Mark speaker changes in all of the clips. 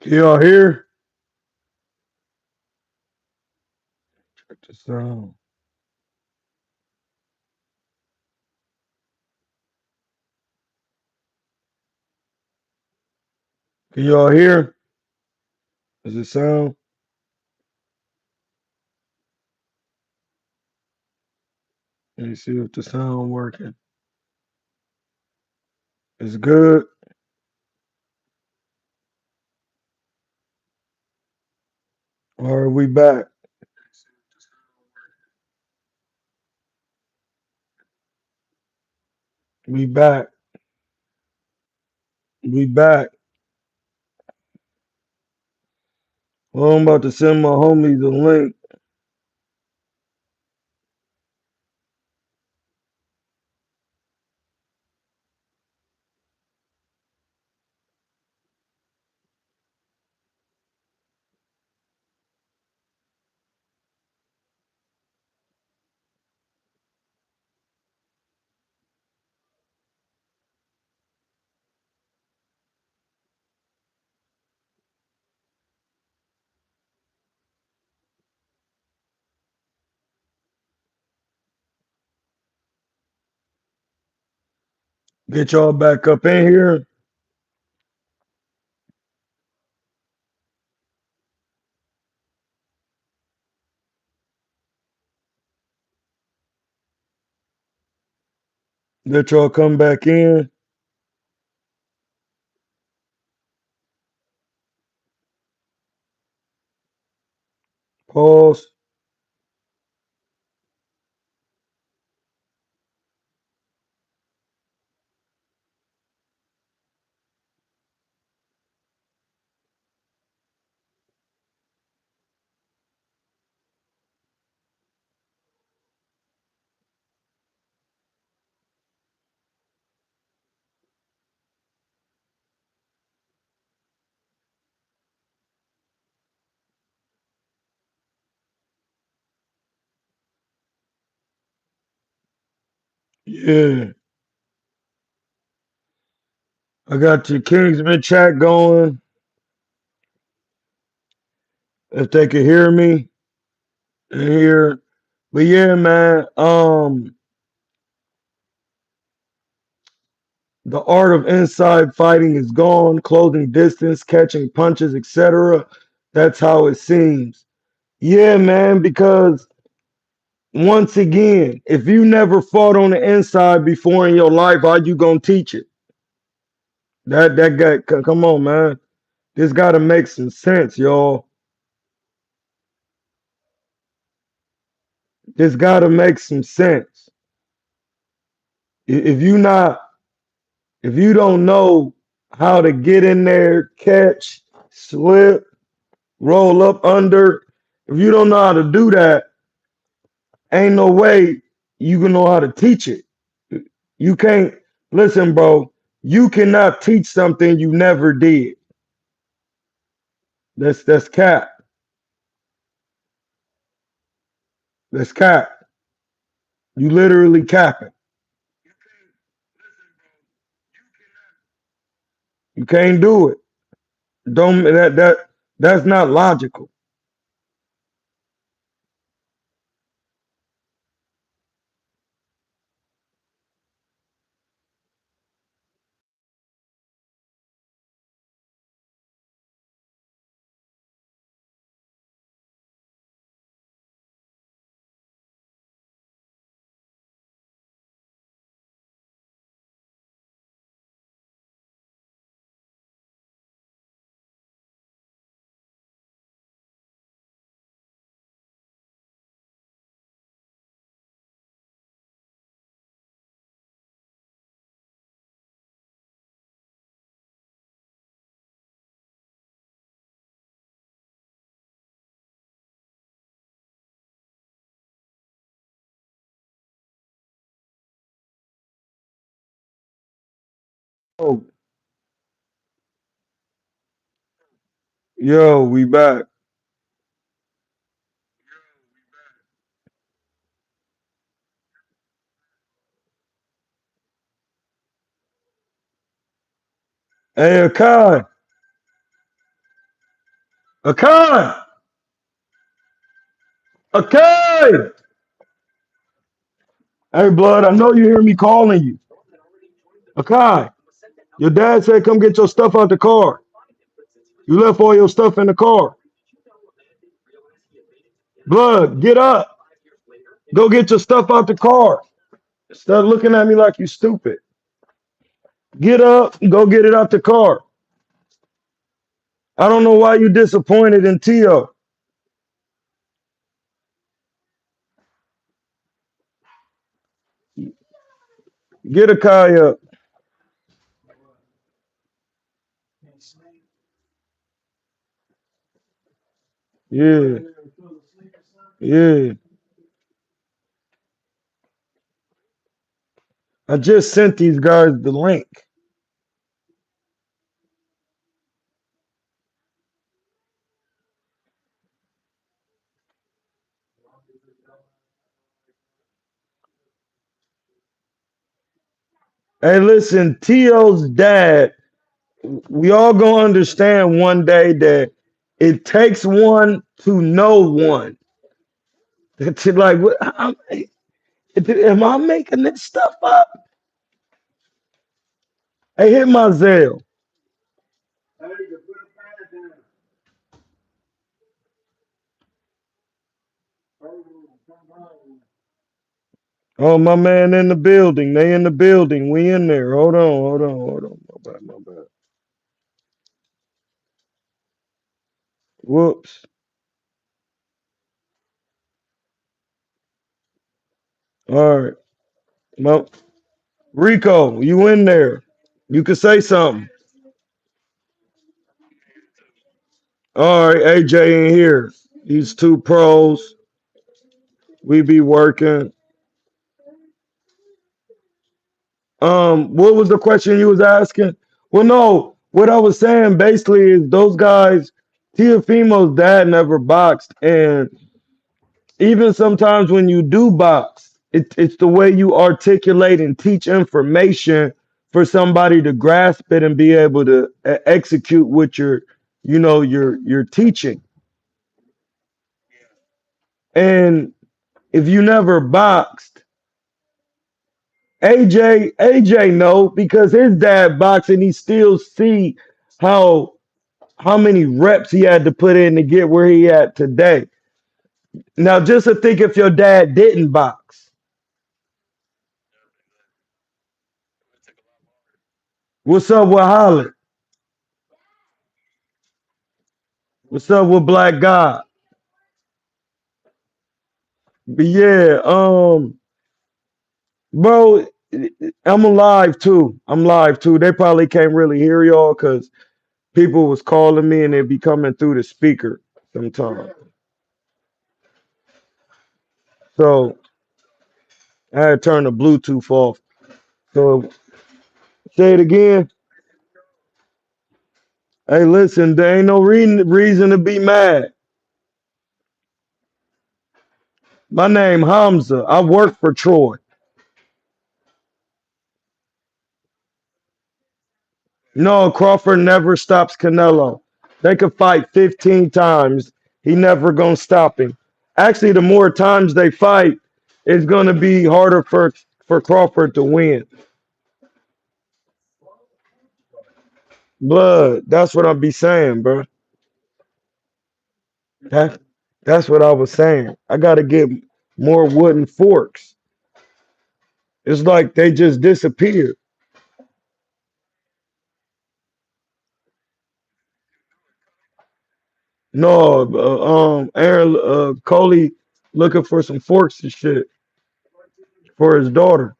Speaker 1: Can y'all hear? Check the sound. Can y'all hear? Does it sound? Let me see if the sound working. It's good. All right, we back. We back. We back. Well, I'm about to send my homie the link. Get y'all back up in here. Let y'all come back in. Pause. Yeah. I got your Kingsman chat going. If they could hear me in here. But yeah, man. The art of inside fighting is gone, closing distance, catching punches, etc. That's how it seems. Yeah, man, because once again, if you never fought on the inside before in your life, how you gonna teach it? That guy, come on, man. This gotta make some sense, y'all. This gotta make some sense. If you not, if you don't know how to get in there, catch, slip, roll up under, if you don't know how to do that, ain't no way you can know how to teach it. You can't listen, bro. You cannot teach something you never did. That's cap. That's cap. You literally capping. You can't do it. Don't that's not logical. Oh, yo, we back. Hey, Kai, Akai, Akai. Hey, blood, I know you hear me calling you. Akai, your dad said come get your stuff out the car. You left all your stuff in the car. Blood, get up. Go get your stuff out the car. Stop looking at me like you stupid. Get up, go get it out the car. I don't know why you disappointed in Tio. Get a Kai up. Yeah, yeah. I just sent these guys the link. Hey, listen, Tio's dad, we all gonna understand one day that it takes one to know one. To like, am I making this stuff up? Hey, hit my Zelle. Oh, my man in the building. They in the building. We in there. Hold on, hold on, hold on. My bad, my bad. Whoops. All right. Well, Rico, you in there? You can say something. All right, AJ in here. These two pros. We be working. What was the question you was asking? Well, no, what I was saying basically is those guys, Tiafimo's dad never boxed, and even sometimes when you do box, it's the way you articulate and teach information for somebody to grasp it and be able to execute what you're teaching. And if you never boxed, AJ know because his dad boxed and he still see how how many reps he had to put in to get where he at today. Now just to think if your dad didn't box. What's up with Holland? What's up with Black God? But yeah, bro, I'm alive too. I'm live too. They probably can't really hear y'all because people was calling me and they'd be coming through the speaker sometimes. So I had to turn the Bluetooth off. So say it again. Hey, listen, there ain't no reason to be mad. My name Hamza. I work for Troy. No, Crawford never stops Canelo. They could fight 15 times. He never gonna stop him. Actually, the more times they fight, it's gonna be harder for Crawford to win. Blood. That's what I be saying, bro. That that's what I was saying. I gotta get more wooden forks. It's like they just disappeared. No, Aaron Coley looking for some forks and shit for his daughter.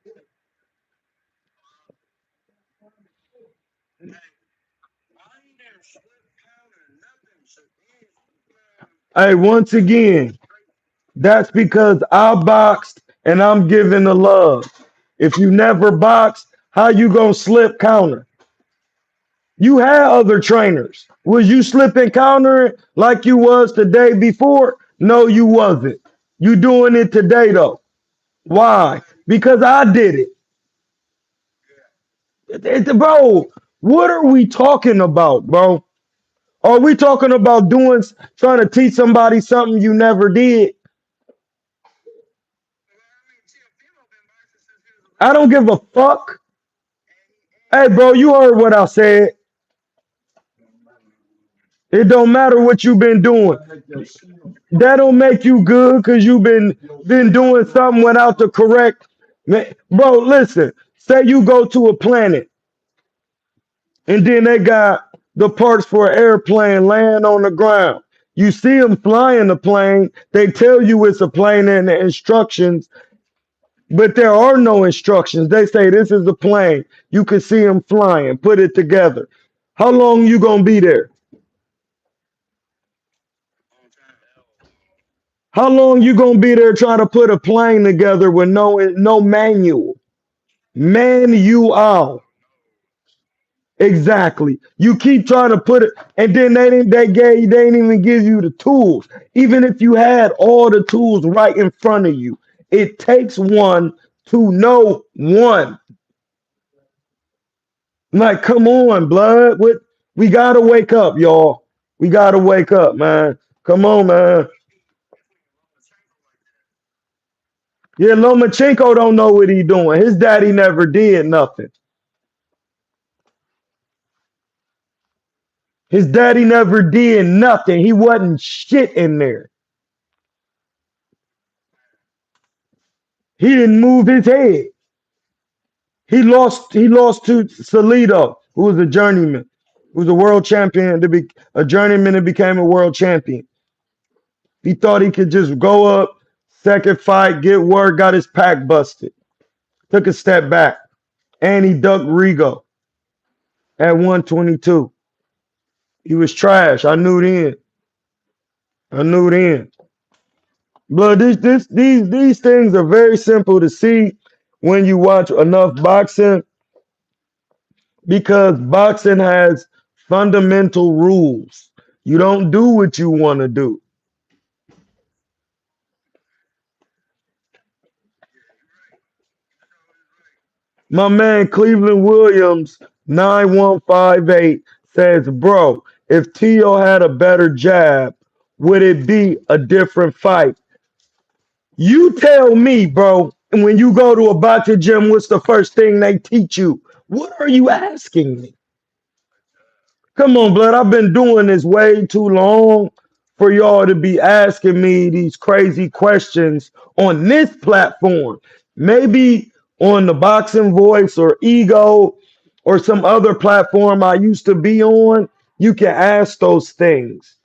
Speaker 1: Hey, once again, that's because I boxed and I'm giving the love. If you never boxed, how you gonna slip counter? You had other trainers. Was you slipping countering like you was the day before? No, you wasn't. You doing it today though. Why? Because I did it. Bro, what are we talking about, bro? Are we talking about doing, trying to teach somebody something you never did? I don't give a fuck. Hey, bro, you heard what I said. It don't matter what you've been doing. That don't make you good because you've been doing something without the correct. Bro, listen. Say you go to a planet and then they got the parts for an airplane laying on the ground. You see them flying the plane. They tell you it's a plane and the instructions, but there are no instructions. They say this is a plane. You can see them flying. Put it together. How long you gonna be there? How long you gonna be there trying to put a plane together with no manual? Manual. Exactly. You keep trying to put it, and then they didn't even give you the tools. Even if you had all the tools right in front of you, it takes one to know one. Like, come on, blood. What we gotta wake up, y'all. We gotta wake up, man. Come on, man. Yeah, Lomachenko don't know what he doing. His daddy never did nothing. His daddy never did nothing. He wasn't shit in there. He didn't move his head. He lost to Salido, who was a journeyman, who was a world champion to be a journeyman and became a world champion. He thought he could just go up, second fight, get word, got his pack busted. Took a step back. And he ducked Rigo at 122. He was trash. I knew then. I knew then. But these things are very simple to see when you watch enough boxing because boxing has fundamental rules. You don't do what you want to do. My man Cleveland Williams 9158 says, "Bro, if Tio had a better jab, would it be a different fight?" You tell me, bro, when you go to a boxing gym, what's the first thing they teach you? What are you asking me? Come on, blood. I've been doing this way too long for y'all to be asking me these crazy questions on this platform. Maybe on the Boxing Voice or Ego or some other platform I used to be on, you can ask those things.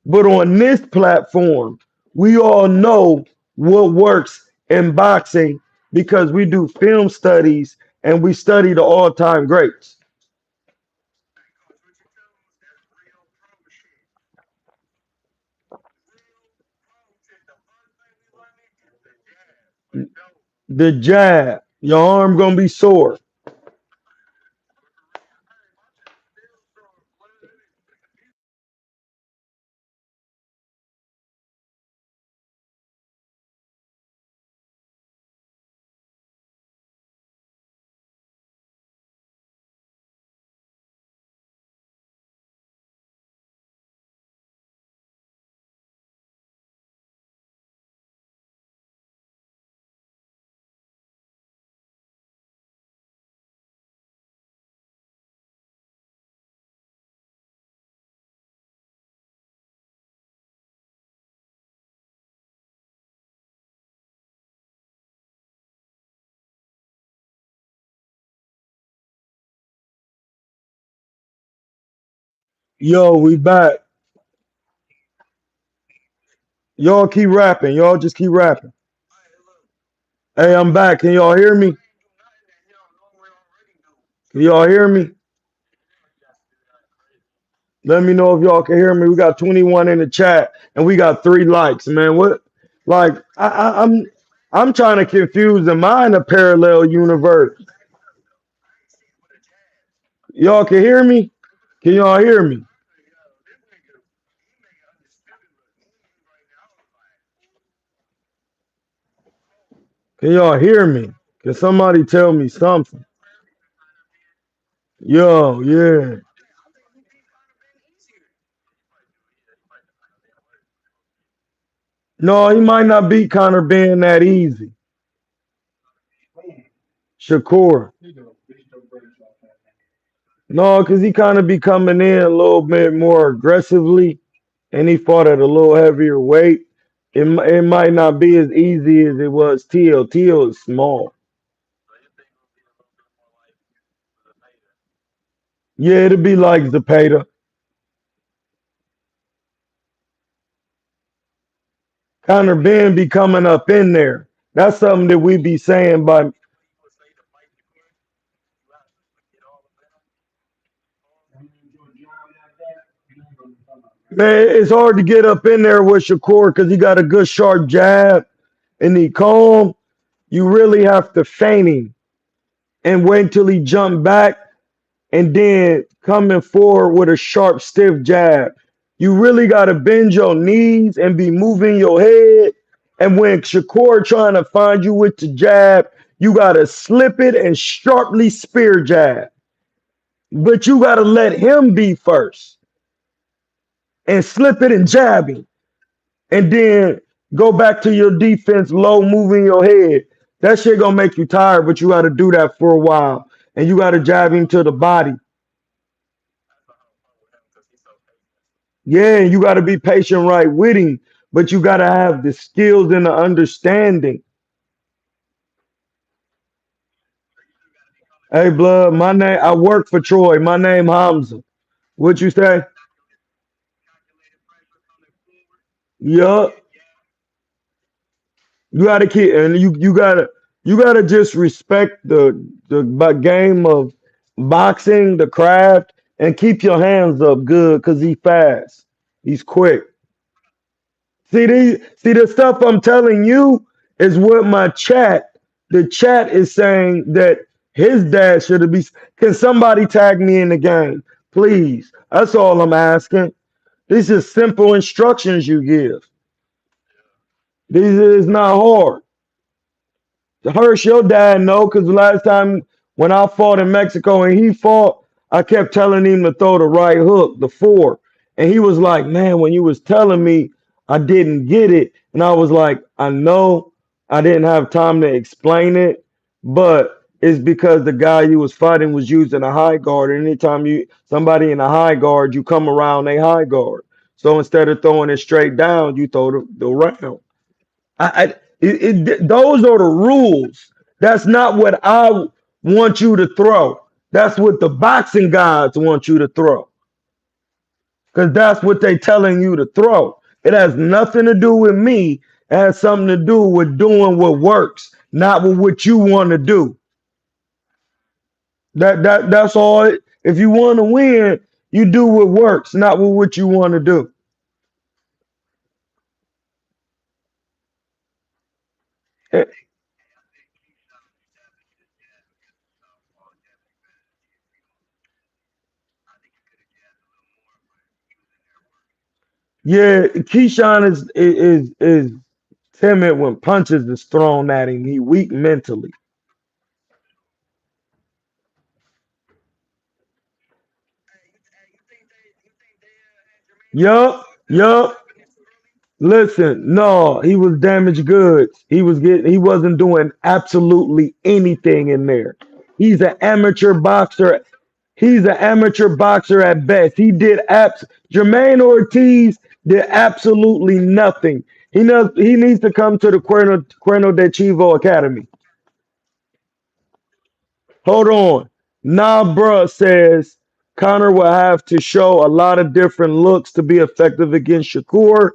Speaker 1: But on this platform, we all know what works in boxing because we do film studies and we study the all time greats. The jab, your arm gonna be sore. Yo, we back. Y'all keep rapping. Y'all just keep rapping. Hey, I'm back. Can y'all hear me? Can y'all hear me? Let me know if y'all can hear me. We got 21 in the chat and we got 3 likes, man. What? Like, I'm trying to confuse. Am I in a parallel universe? Y'all can hear me? Can y'all hear me? Can y'all hear me? Can somebody tell me something? Yo, yeah. No, he might not beat Conor being that easy. Shakur. No, because he kind of be coming in a little bit more aggressively, and he fought at a little heavier weight. It might not be as easy as it was Teal. Teal is small. Yeah, it'll be like Zapata. Conor Ben be coming up in there. That's something that we be saying by man, it's hard to get up in there with Shakur because he got a good sharp jab and he calm. You really have to feint him and wait until he jump back and then coming forward with a sharp, stiff jab. You really got to bend your knees and be moving your head. And when Shakur trying to find you with the jab, you got to slip it and sharply spear jab. But you got to let him be first and slip it and jab him. And then go back to your defense low, moving your head. That shit gonna make you tired, but you got to do that for a while. And you got to jab him to the body. Yeah, you got to be patient right with him, but you got to have the skills and the understanding. Hey, blood, my name, I work for Troy. My name Hamza. What you say? Yup. You got to keep, and you gotta just respect the game of boxing, the craft, and keep your hands up good because he fast. He's quick. See the stuff I'm telling you is what the chat is saying that his dad should have been. Can somebody tag me in the game, please? That's all I'm asking. These are simple instructions you give. These is not hard. Hirsch, your dad know because last time when I fought in Mexico and he fought, I kept telling him to throw the right hook, the four. And he was like, man, when you was telling me, I didn't get it. And I was like, I know I didn't have time to explain it, but it's because the guy you was fighting was using a high guard. And anytime you somebody in a high guard, you come around a high guard. So instead of throwing it straight down, you throw the round. I those are the rules. That's not what I want you to throw. That's what the boxing gods want you to throw. Because that's what they telling you to throw. It has nothing to do with me. It has something to do with doing what works, not with what you want to do. That's all. If you want to win, you do what works, not with what you want to do. Eh, Yeah, Keyshawn is timid when punches is thrown at him. He weak mentally. Yup, yup. Listen, no, he was damaged goods. He wasn't doing absolutely anything in there. He's an amateur boxer. He's an amateur boxer at best. Jermaine Ortiz did absolutely nothing. He needs to come to the Cuerno de Chivo Academy. Hold on. Nah, bruh says Connor will have to show a lot of different looks to be effective against Shakur.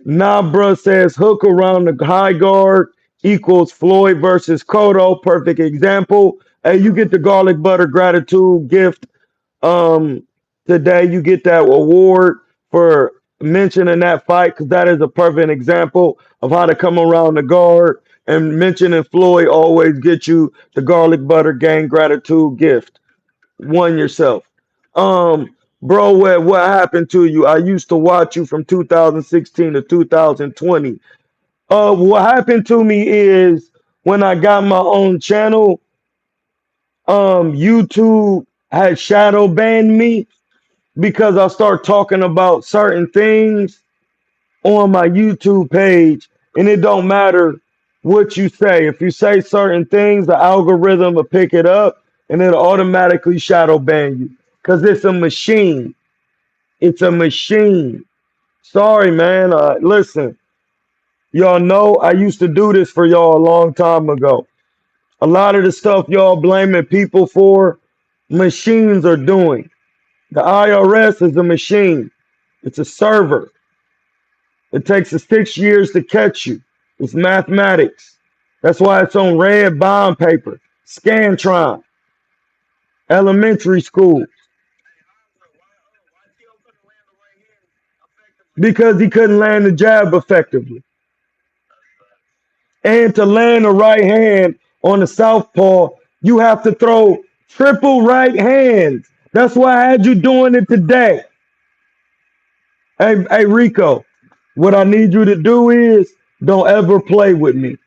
Speaker 1: Nah, bruh says hook around the high guard equals Floyd versus Cotto. Perfect example. Hey, you get the garlic butter gratitude gift um today. You get that award for mentioning that fight because that is a perfect example of how to come around the guard. And mentioning Floyd always get you the garlic butter gang gratitude gift. One yourself. Bro, what happened to you? I used to watch you from 2016 to 2020. What happened to me is when I got my own channel, YouTube had shadow banned me because I start talking about certain things on my YouTube page, and it don't matter what you say. If you say certain things, the algorithm will pick it up and it'll automatically shadow ban you because it's a machine. It's a machine. Sorry, man. Listen, y'all know I used to do this for y'all a long time ago. A lot of the stuff y'all blaming people for, machines are doing. The IRS is a machine. It's a server. It takes us 6 years to catch you. It's mathematics. That's why it's on red bond paper. Scantron, elementary school. Because he couldn't land the jab effectively. And to land a right hand on the southpaw, you have to throw triple right hands. That's why I had you doing it today. Hey, Rico, what I need you to do is don't ever play with me.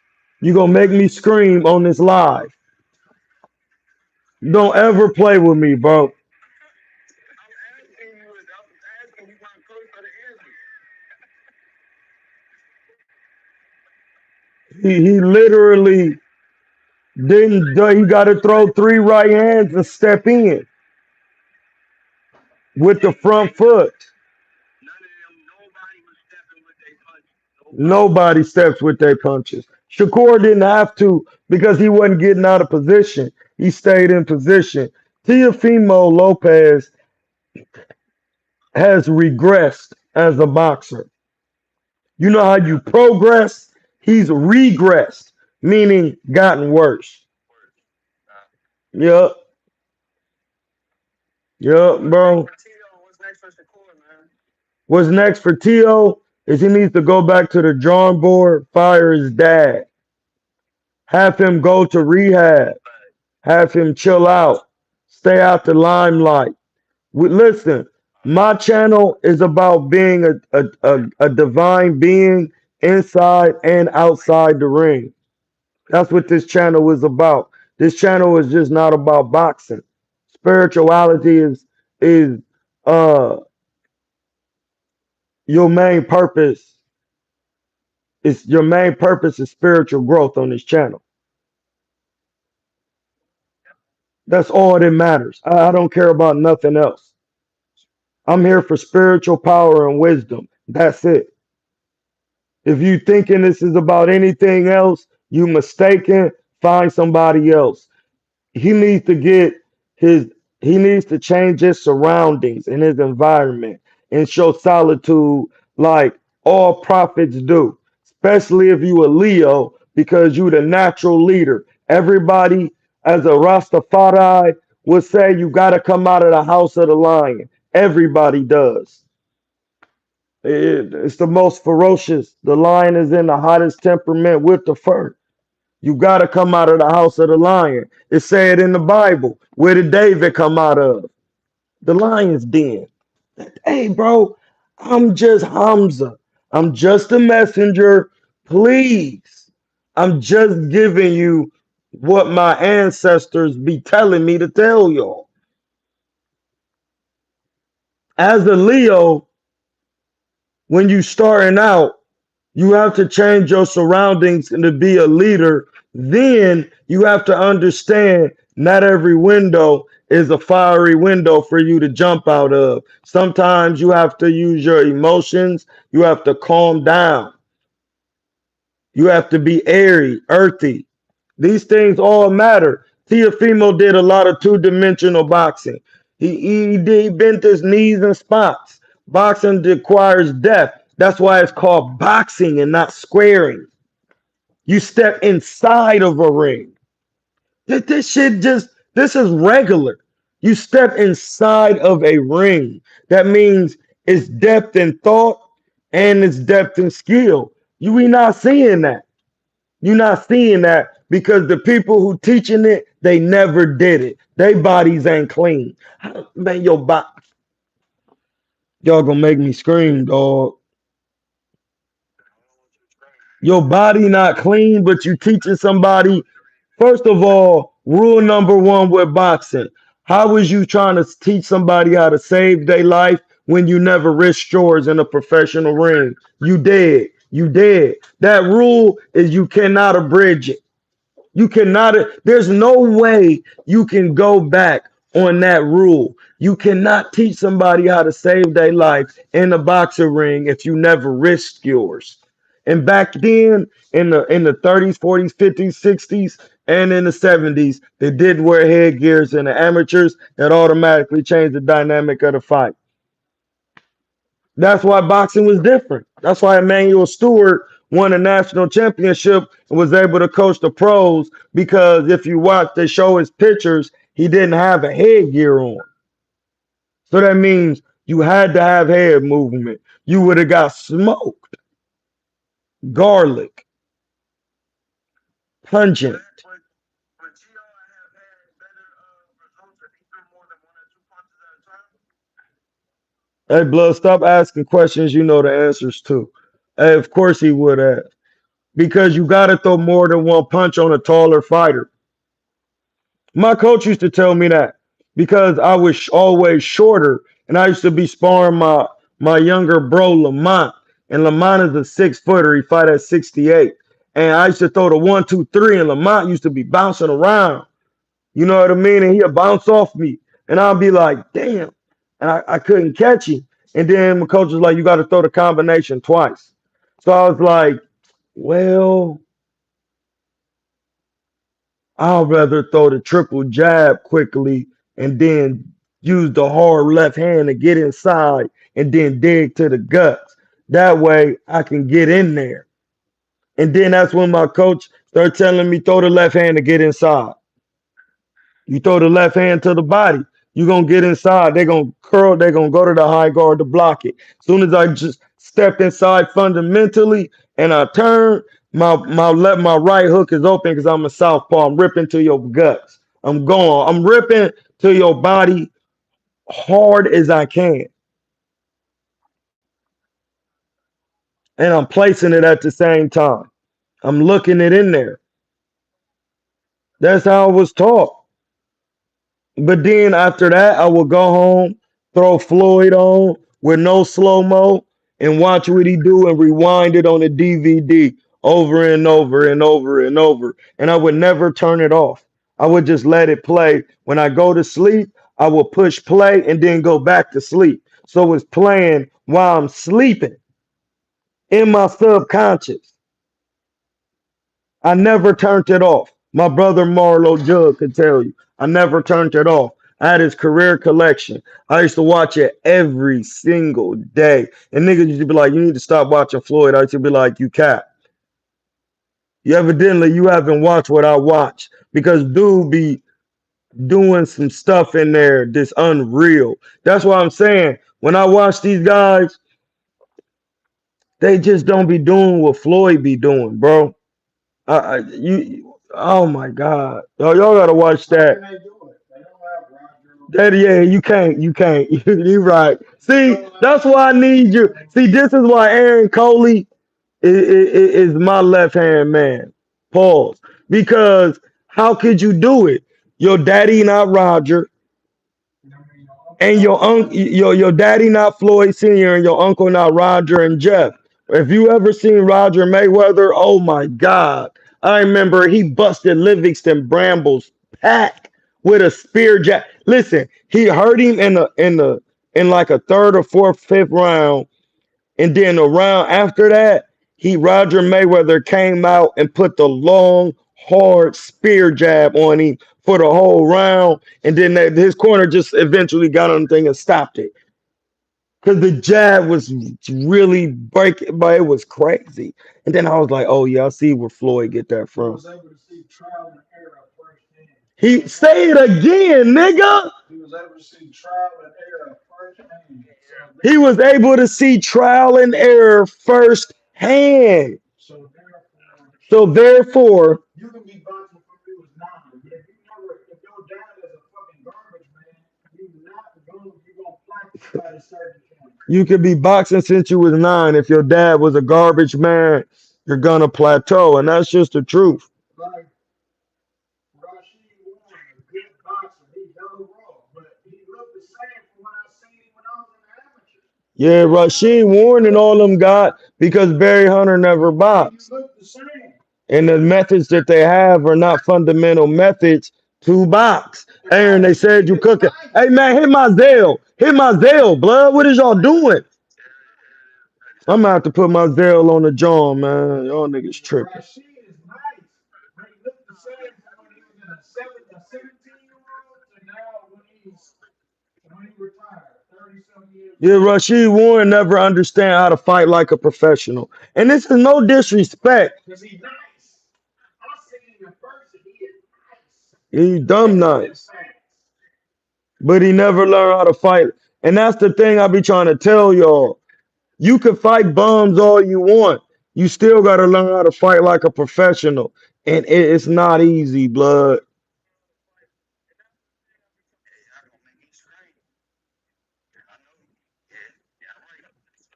Speaker 1: You're going to make me scream on this live. Don't ever play with me, bro. He literally didn't, he got to throw three right hands and step in with the front foot. Nobody steps with their punches. Shakur didn't have to because he wasn't getting out of position. He stayed in position. Teofimo Lopez has regressed as a boxer. You know how you progress? He's regressed, meaning gotten worse. Yep, yep, bro. What's next for Tio is he needs to go back to the drawing board, fire his dad, have him go to rehab, have him chill out, stay out the limelight. Listen, my channel is about being a divine being inside and outside the ring. That's what this channel is about. This channel is just not about boxing. Spirituality is uh your main purpose. Is your main purpose is spiritual growth on this channel. That's all that matters. I don't care about nothing else. I'm here for spiritual power and wisdom. That's it. If you thinking this is about anything else, you mistaken. Find somebody else. He needs to get his he needs to change his surroundings and his environment and show solitude like all prophets do, especially if you a Leo because you the natural leader. Everybody as a Rastafari would say you got to come out of the house of the lion. Everybody does. It's the most ferocious. The lion is in the hottest temperament with the fur. You got to come out of the house of the lion. It said in the Bible. Where did David come out of? The lion's den. Hey, bro, I'm just Hamza. I'm just a messenger. Please. I'm just giving you what my ancestors be telling me to tell y'all. As a Leo, when you starting out, you have to change your surroundings and to be a leader. Then you have to understand not every window is a fiery window for you to jump out of. Sometimes you have to use your emotions. You have to calm down. You have to be airy, earthy. These things all matter. Teofimo did a lot of two-dimensional boxing. He bent his knees in spots. Boxing requires depth. That's why it's called boxing and not squaring. You step inside of a ring. This is regular. You step inside of a ring. That means it's depth in thought and it's depth in skill. We not seeing that. You're not seeing that because the people who teaching it, they never did it. Their bodies ain't clean. Man, y'all gonna make me scream, dog. Your body not clean, but you teaching somebody. First of all, rule number one with boxing. How is you trying to teach somebody how to save their life when you never risk yours in a professional ring. You dead. You dead. That rule is you cannot abridge it. You cannot, there's no way you can go back on that rule. You cannot teach somebody how to save their life in a boxing ring if you never risked yours. And back then, in the 30s, 40s, 50s, 60s, and in the 70s, they did wear headgears in the amateurs that automatically changed the dynamic of the fight. That's why boxing was different. That's why Emmanuel Stewart won a national championship and was able to coach the pros because if you watch, they show his pictures, he didn't have a headgear on. So that means you had to have head movement. You would have got smoked, garlic, pungent. Hey, Blood, stop asking questions you know the answers to. Hey, of course he would have. Because you got to throw more than one punch on a taller fighter. My coach used to tell me that because I was always shorter, and I used to be sparring my younger bro Lamont, and Lamont is a 6 footer. He fight at 68, and I used to throw the 1, 2, 3, and Lamont used to be bouncing around. You know what I mean? And he'd bounce off me, and I'd be like, damn, and I couldn't catch him. And then my coach was like, you got to throw the combination twice. So I was like, well, I'd rather throw the triple jab quickly and then use the hard left hand to get inside and then dig to the guts. That way I can get in there. And then that's when my coach started telling me throw the left hand to get inside. You throw the left hand to the body, you're gonna get inside. They're gonna curl, they're gonna go to the high guard to block it. As soon as I just stepped inside fundamentally and I turn, my right hook is open because I'm a southpaw. I'm ripping to your guts. I'm going. I'm ripping to your body hard as I can. And I'm placing it at the same time. I'm looking it in there. That's how I was taught. But then after that, I would go home, throw Floyd on with no slow mo, and watch what he do and rewind it on the DVD over and over and over and over. And I would never turn it off. I would just let it play. When I go to sleep, I will push play and then go back to sleep. So it's playing while I'm sleeping in my subconscious. I never turned it off. My brother Marlo Jug could tell you. I never turned it off. I had his career collection. I used to watch it every single day. And niggas used to be like, you need to stop watching Floyd. I used to be like, you cat. You evidently you haven't watched what I watch. Because dude be doing some stuff in there that's unreal. That's why I'm saying when I watch these guys, they just don't be doing what Floyd be doing, bro. Oh my God, y'all gotta watch that. That yeah, you can't. You right. See, that's why I need you. See, this is why Aaron Coley is my left hand man. Pause. Because how could you do it? Your daddy not Roger, and your daddy not Floyd Senior, and your uncle not Roger and Jeff. If you ever seen Roger Mayweather, oh my God. I remember he busted Livingston Bramble's pack with a spear jack. Listen, he hurt him in like a third or fourth, fifth round. And then the round after that, he Roger Mayweather came out and put the long, hard spear jab on him for the whole round. And then his corner just eventually got on the thing and stopped it. Because the jab was really breaking, but it was crazy. And then I was like, oh yeah, I see where Floyd get that from. He say it again, nigga. He was able to see trial and error firsthand. So therefore, you could be boxing since you was 9. If your dad was a garbage man, you're gonna plateau, and that's just the truth. Yeah, Rasheed Warren and all them got because Barry Hunter never boxed. And the methods that they have are not fundamental methods to box. Aaron, they said you cooking. Hey man, hit my Zelle. Hit my Zelle, blood. What is y'all doing? I'm gonna have to put my Zelle on the jaw, man. Y'all niggas tripping. Yeah, Rasheed Warren never understand how to fight like a professional. And this is no disrespect. He's dumb nice. But he never learned how to fight. And that's the thing I be trying to tell y'all. You can fight bums all you want. You still gotta learn how to fight like a professional. And it's not easy, blood.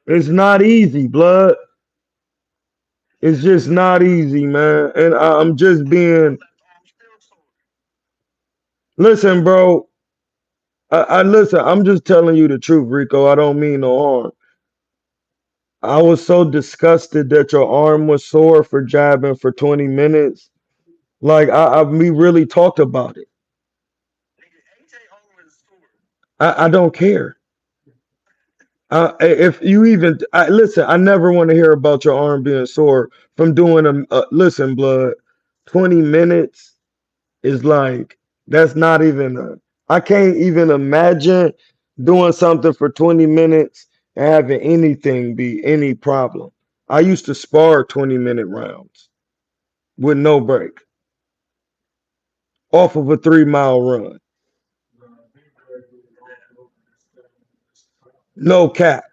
Speaker 1: It's not easy, blood. It's just not easy, man. And I'm just being listen, bro. I listen, I'm just telling you the truth, Rico. I don't mean no harm. I was so disgusted that your arm was sore for jabbing for 20 minutes. Like we really talked about it. I don't care. If you even listen, I never want to hear about your arm being sore from doing listen, blood. 20 minutes is like that's not even I can't even imagine doing something for 20 minutes and having anything be any problem. I used to spar 20-minute rounds with no break off of a 3 mile run. No cap.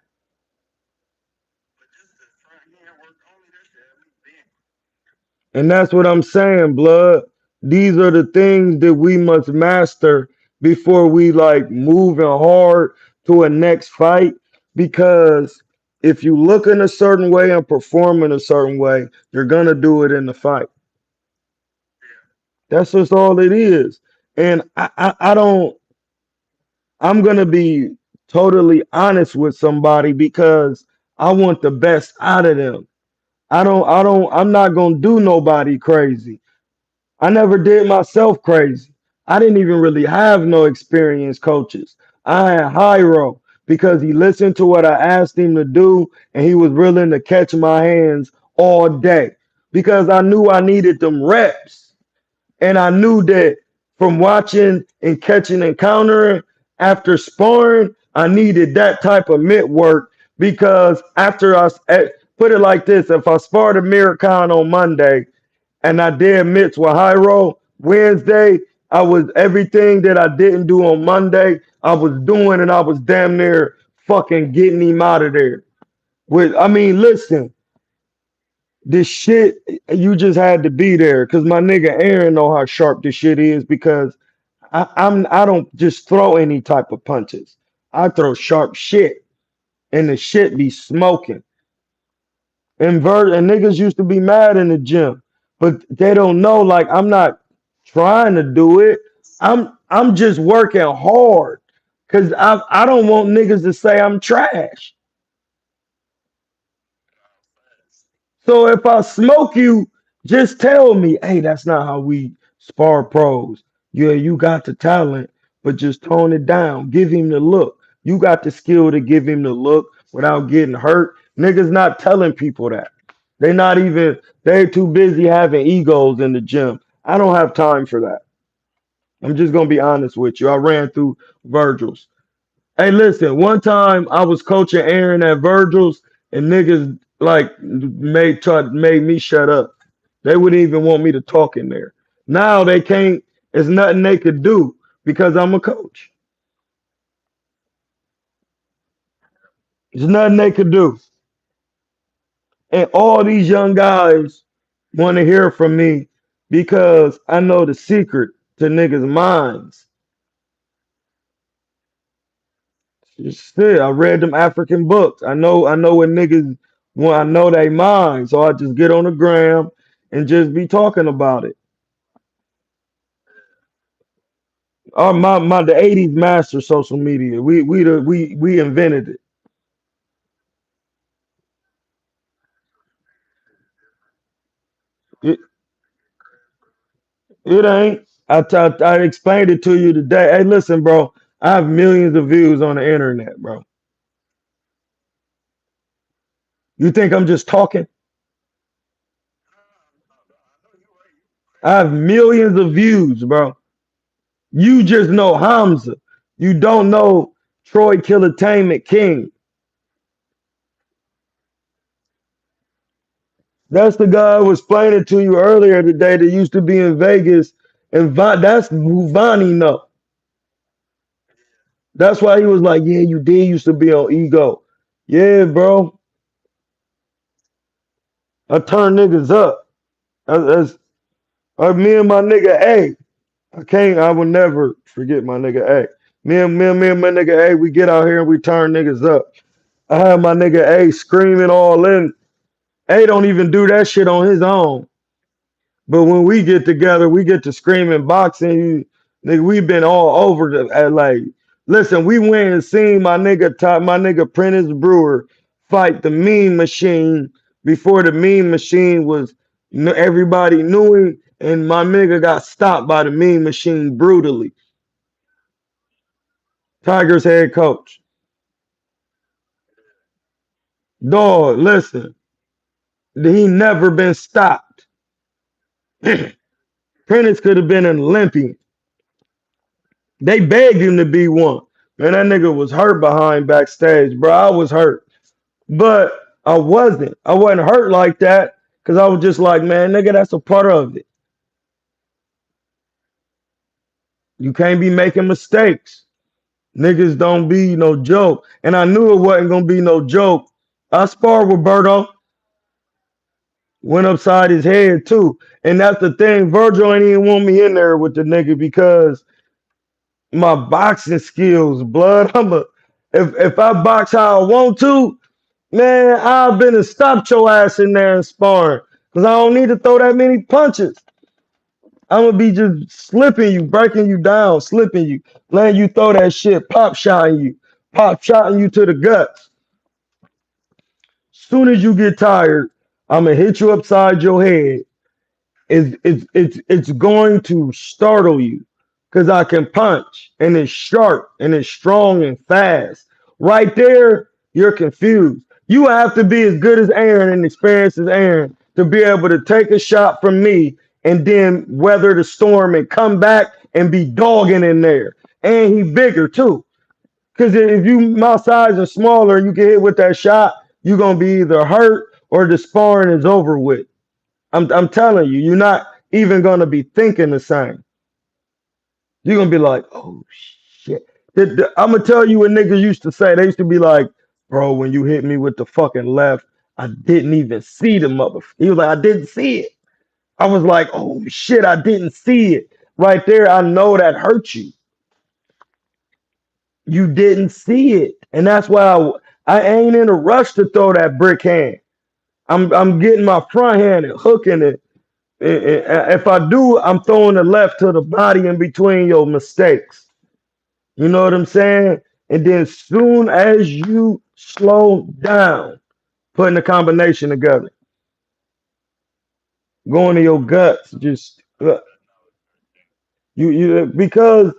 Speaker 1: And that's what I'm saying, blood. These are the things that we must master before we like moving hard to a next fight. Because if you look in a certain way and perform in a certain way, you're gonna do it in the fight. That's just all it is. And I don't. I'm gonna be totally honest with somebody because I want the best out of them. I'm not gonna do nobody crazy. I never did myself crazy. I didn't even really have no experienced coaches. I had Hyro because he listened to what I asked him to do and he was willing to catch my hands all day because I knew I needed them reps. And I knew that from watching and catching and countering after sparring, I needed that type of mitt work because after put it like this, if I sparred a Miracon on Monday and I did mitts with Hyro Wednesday, I was everything that I didn't do on Monday, I was doing and I was damn near fucking getting him out of there. With I mean, listen, this shit you just had to be there because my nigga Aaron know how sharp this shit is because I don't just throw any type of punches. I throw sharp shit and the shit be smoking. And niggas used to be mad in the gym, but they don't know like I'm not trying to do it. I'm just working hard because I don't want niggas to say I'm trash. So if I smoke you, just tell me, hey, that's not how we spar pros. Yeah, you got the talent, but just tone it down. Give him the look. You got the skill to give him the look without getting hurt. Niggas not telling people that. They not even, they're too busy having egos in the gym. I don't have time for that. I'm just gonna be honest with you. I ran through Virgil's. Hey, listen, one time I was coaching Aaron at Virgil's and niggas like made me shut up. They wouldn't even want me to talk in there. Now they can't, there's nothing they could do because I'm a coach. There's nothing they could do. And all these young guys want to hear from me because I know the secret to niggas' minds. Still, I read them African books. I know what niggas want. I know they mind. So I just get on the gram and just be talking about it. The '80s master social media. We invented it. It, it ain't. I explained it to you today. Hey, listen, bro. I have millions of views on the internet, bro. You think I'm just talking? I have millions of views, bro. You just know Hamza. You don't know Troy Kilatainment King. That's the guy I was explaining to you earlier today that used to be in Vegas. And that's who Vonnie know. That's why he was like, yeah, you did used to be on ego. Yeah, bro. I turn niggas up. Me and my nigga A. I will never forget my nigga A. Me and my nigga A, we get out here and we turn niggas up. I had my nigga A screaming all in. A don't even do that shit on his own. But when we get together, we get to screaming boxing. Nigga, we been all over like, listen, we went and seen my nigga Prentice Brewer fight the Mean Machine before the Mean Machine was everybody knew him, and my nigga got stopped by the Mean Machine brutally. Tiger's head coach. Dog, listen, he never been stopped. Prentice could have been an Olympian. They begged him to be one. Man, that nigga was hurt behind backstage, bro. I was hurt. But I wasn't. I wasn't hurt like that because I was just like, man, nigga, that's a part of it. You can't be making mistakes. Niggas don't be no joke. And I knew it wasn't going to be no joke. I sparred with Berto, went upside his head too. And that's the thing. Virgil ain't even want me in there with the nigga because my boxing skills, blood. If I box how I want to, man, I've been to stop your ass in there and sparring. Cause I don't need to throw that many punches. I'm gonna be just slipping you, breaking you down, slipping you, letting you throw that shit, pop shotting you to the guts. Soon as you get tired, I'm gonna hit you upside your head. It's going to startle you because I can punch and it's sharp and it's strong and fast. Right there, you're confused. You have to be as good as Aaron and experienced as Aaron to be able to take a shot from me and then weather the storm and come back and be dogging in there. And he bigger too. Because if you my size is smaller, you get hit with that shot, you're gonna be either hurt or the sparring is over with. I'm telling you, you're not even gonna be thinking the same. You're gonna be like, oh shit. I'm gonna tell you what niggas used to say. They used to be like, bro, when you hit me with the fucking left, I didn't even see the motherfucker. He was like, I didn't see it. I was like, oh shit, I didn't see it. Right there, I know that hurt you. You didn't see it. And that's why I ain't in a rush to throw that brick hand. I'm getting my front hand and hooking it. If I do, I'm throwing the left to the body in between your mistakes. You know what I'm saying? And then soon as you slow down, putting the combination together, going to your guts, just you because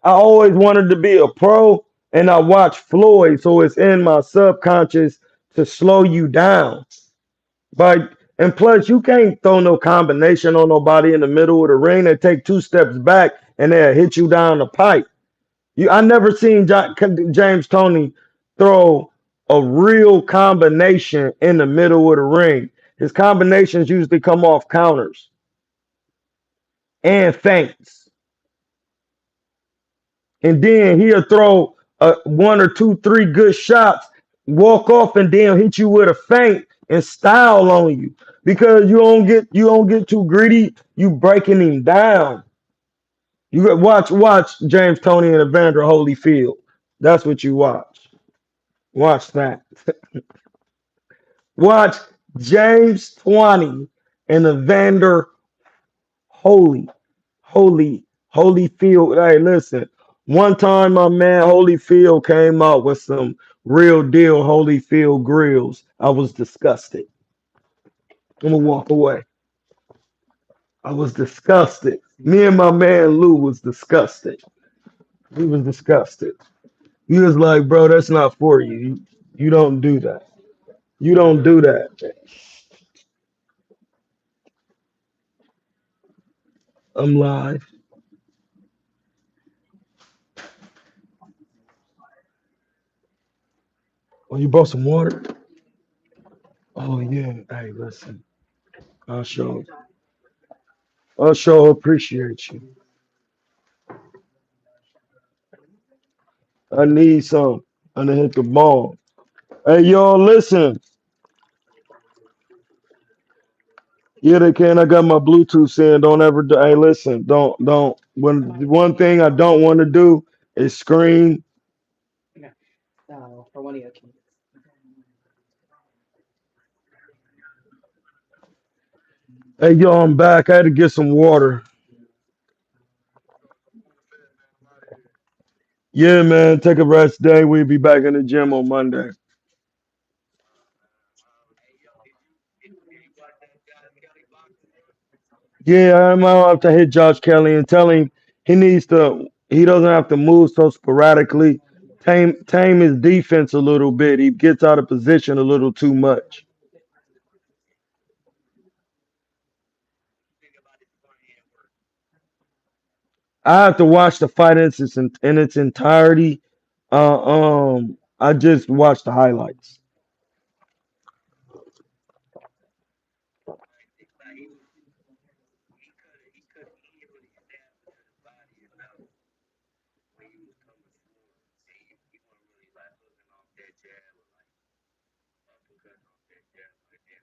Speaker 1: I always wanted to be a pro, and I watched Floyd, so it's in my subconscious to slow you down. But and plus, you can't throw no combination on nobody in the middle of the ring. They take two steps back and they'll hit you down the pipe. I never seen James Toney throw a real combination in the middle of the ring. His combinations usually come off counters and feints, and then he'll throw one or two, three good shots, walk off, and then hit you with a feint and style on you because you don't get too greedy. You breaking him down. You got watch James Toney and Evander Holyfield. That's what you watch. Watch that. Watch James 20 and Evander Holy. Holyfield. Hey, listen. One time my man Holyfield came out with some real deal Holyfield grills. I was disgusted. I'm gonna walk away. I was disgusted. Me and my man Lou was disgusted. He was disgusted. He was like, bro, that's not for you. You don't do that. You don't do that. I'm live. Oh, you brought some water? Oh yeah. Hey, listen. I sure I sure appreciate you. I need some. I done hit the ball. Hey y'all, listen. Yeah, they can. I got my Bluetooth saying don't ever do. Hey, listen. Don't. When one thing I don't want to do is scream. Hey y'all, I'm back. I had to get some water. Yeah, man. Take a rest day. We'll be back in the gym on Monday. Yeah, I might have to hit Josh Kelly and tell him he needs to. He doesn't have to move so sporadically. Tame his defense a little bit. He gets out of position a little too much. I have to watch the fight in its entirety. I just watched the highlights.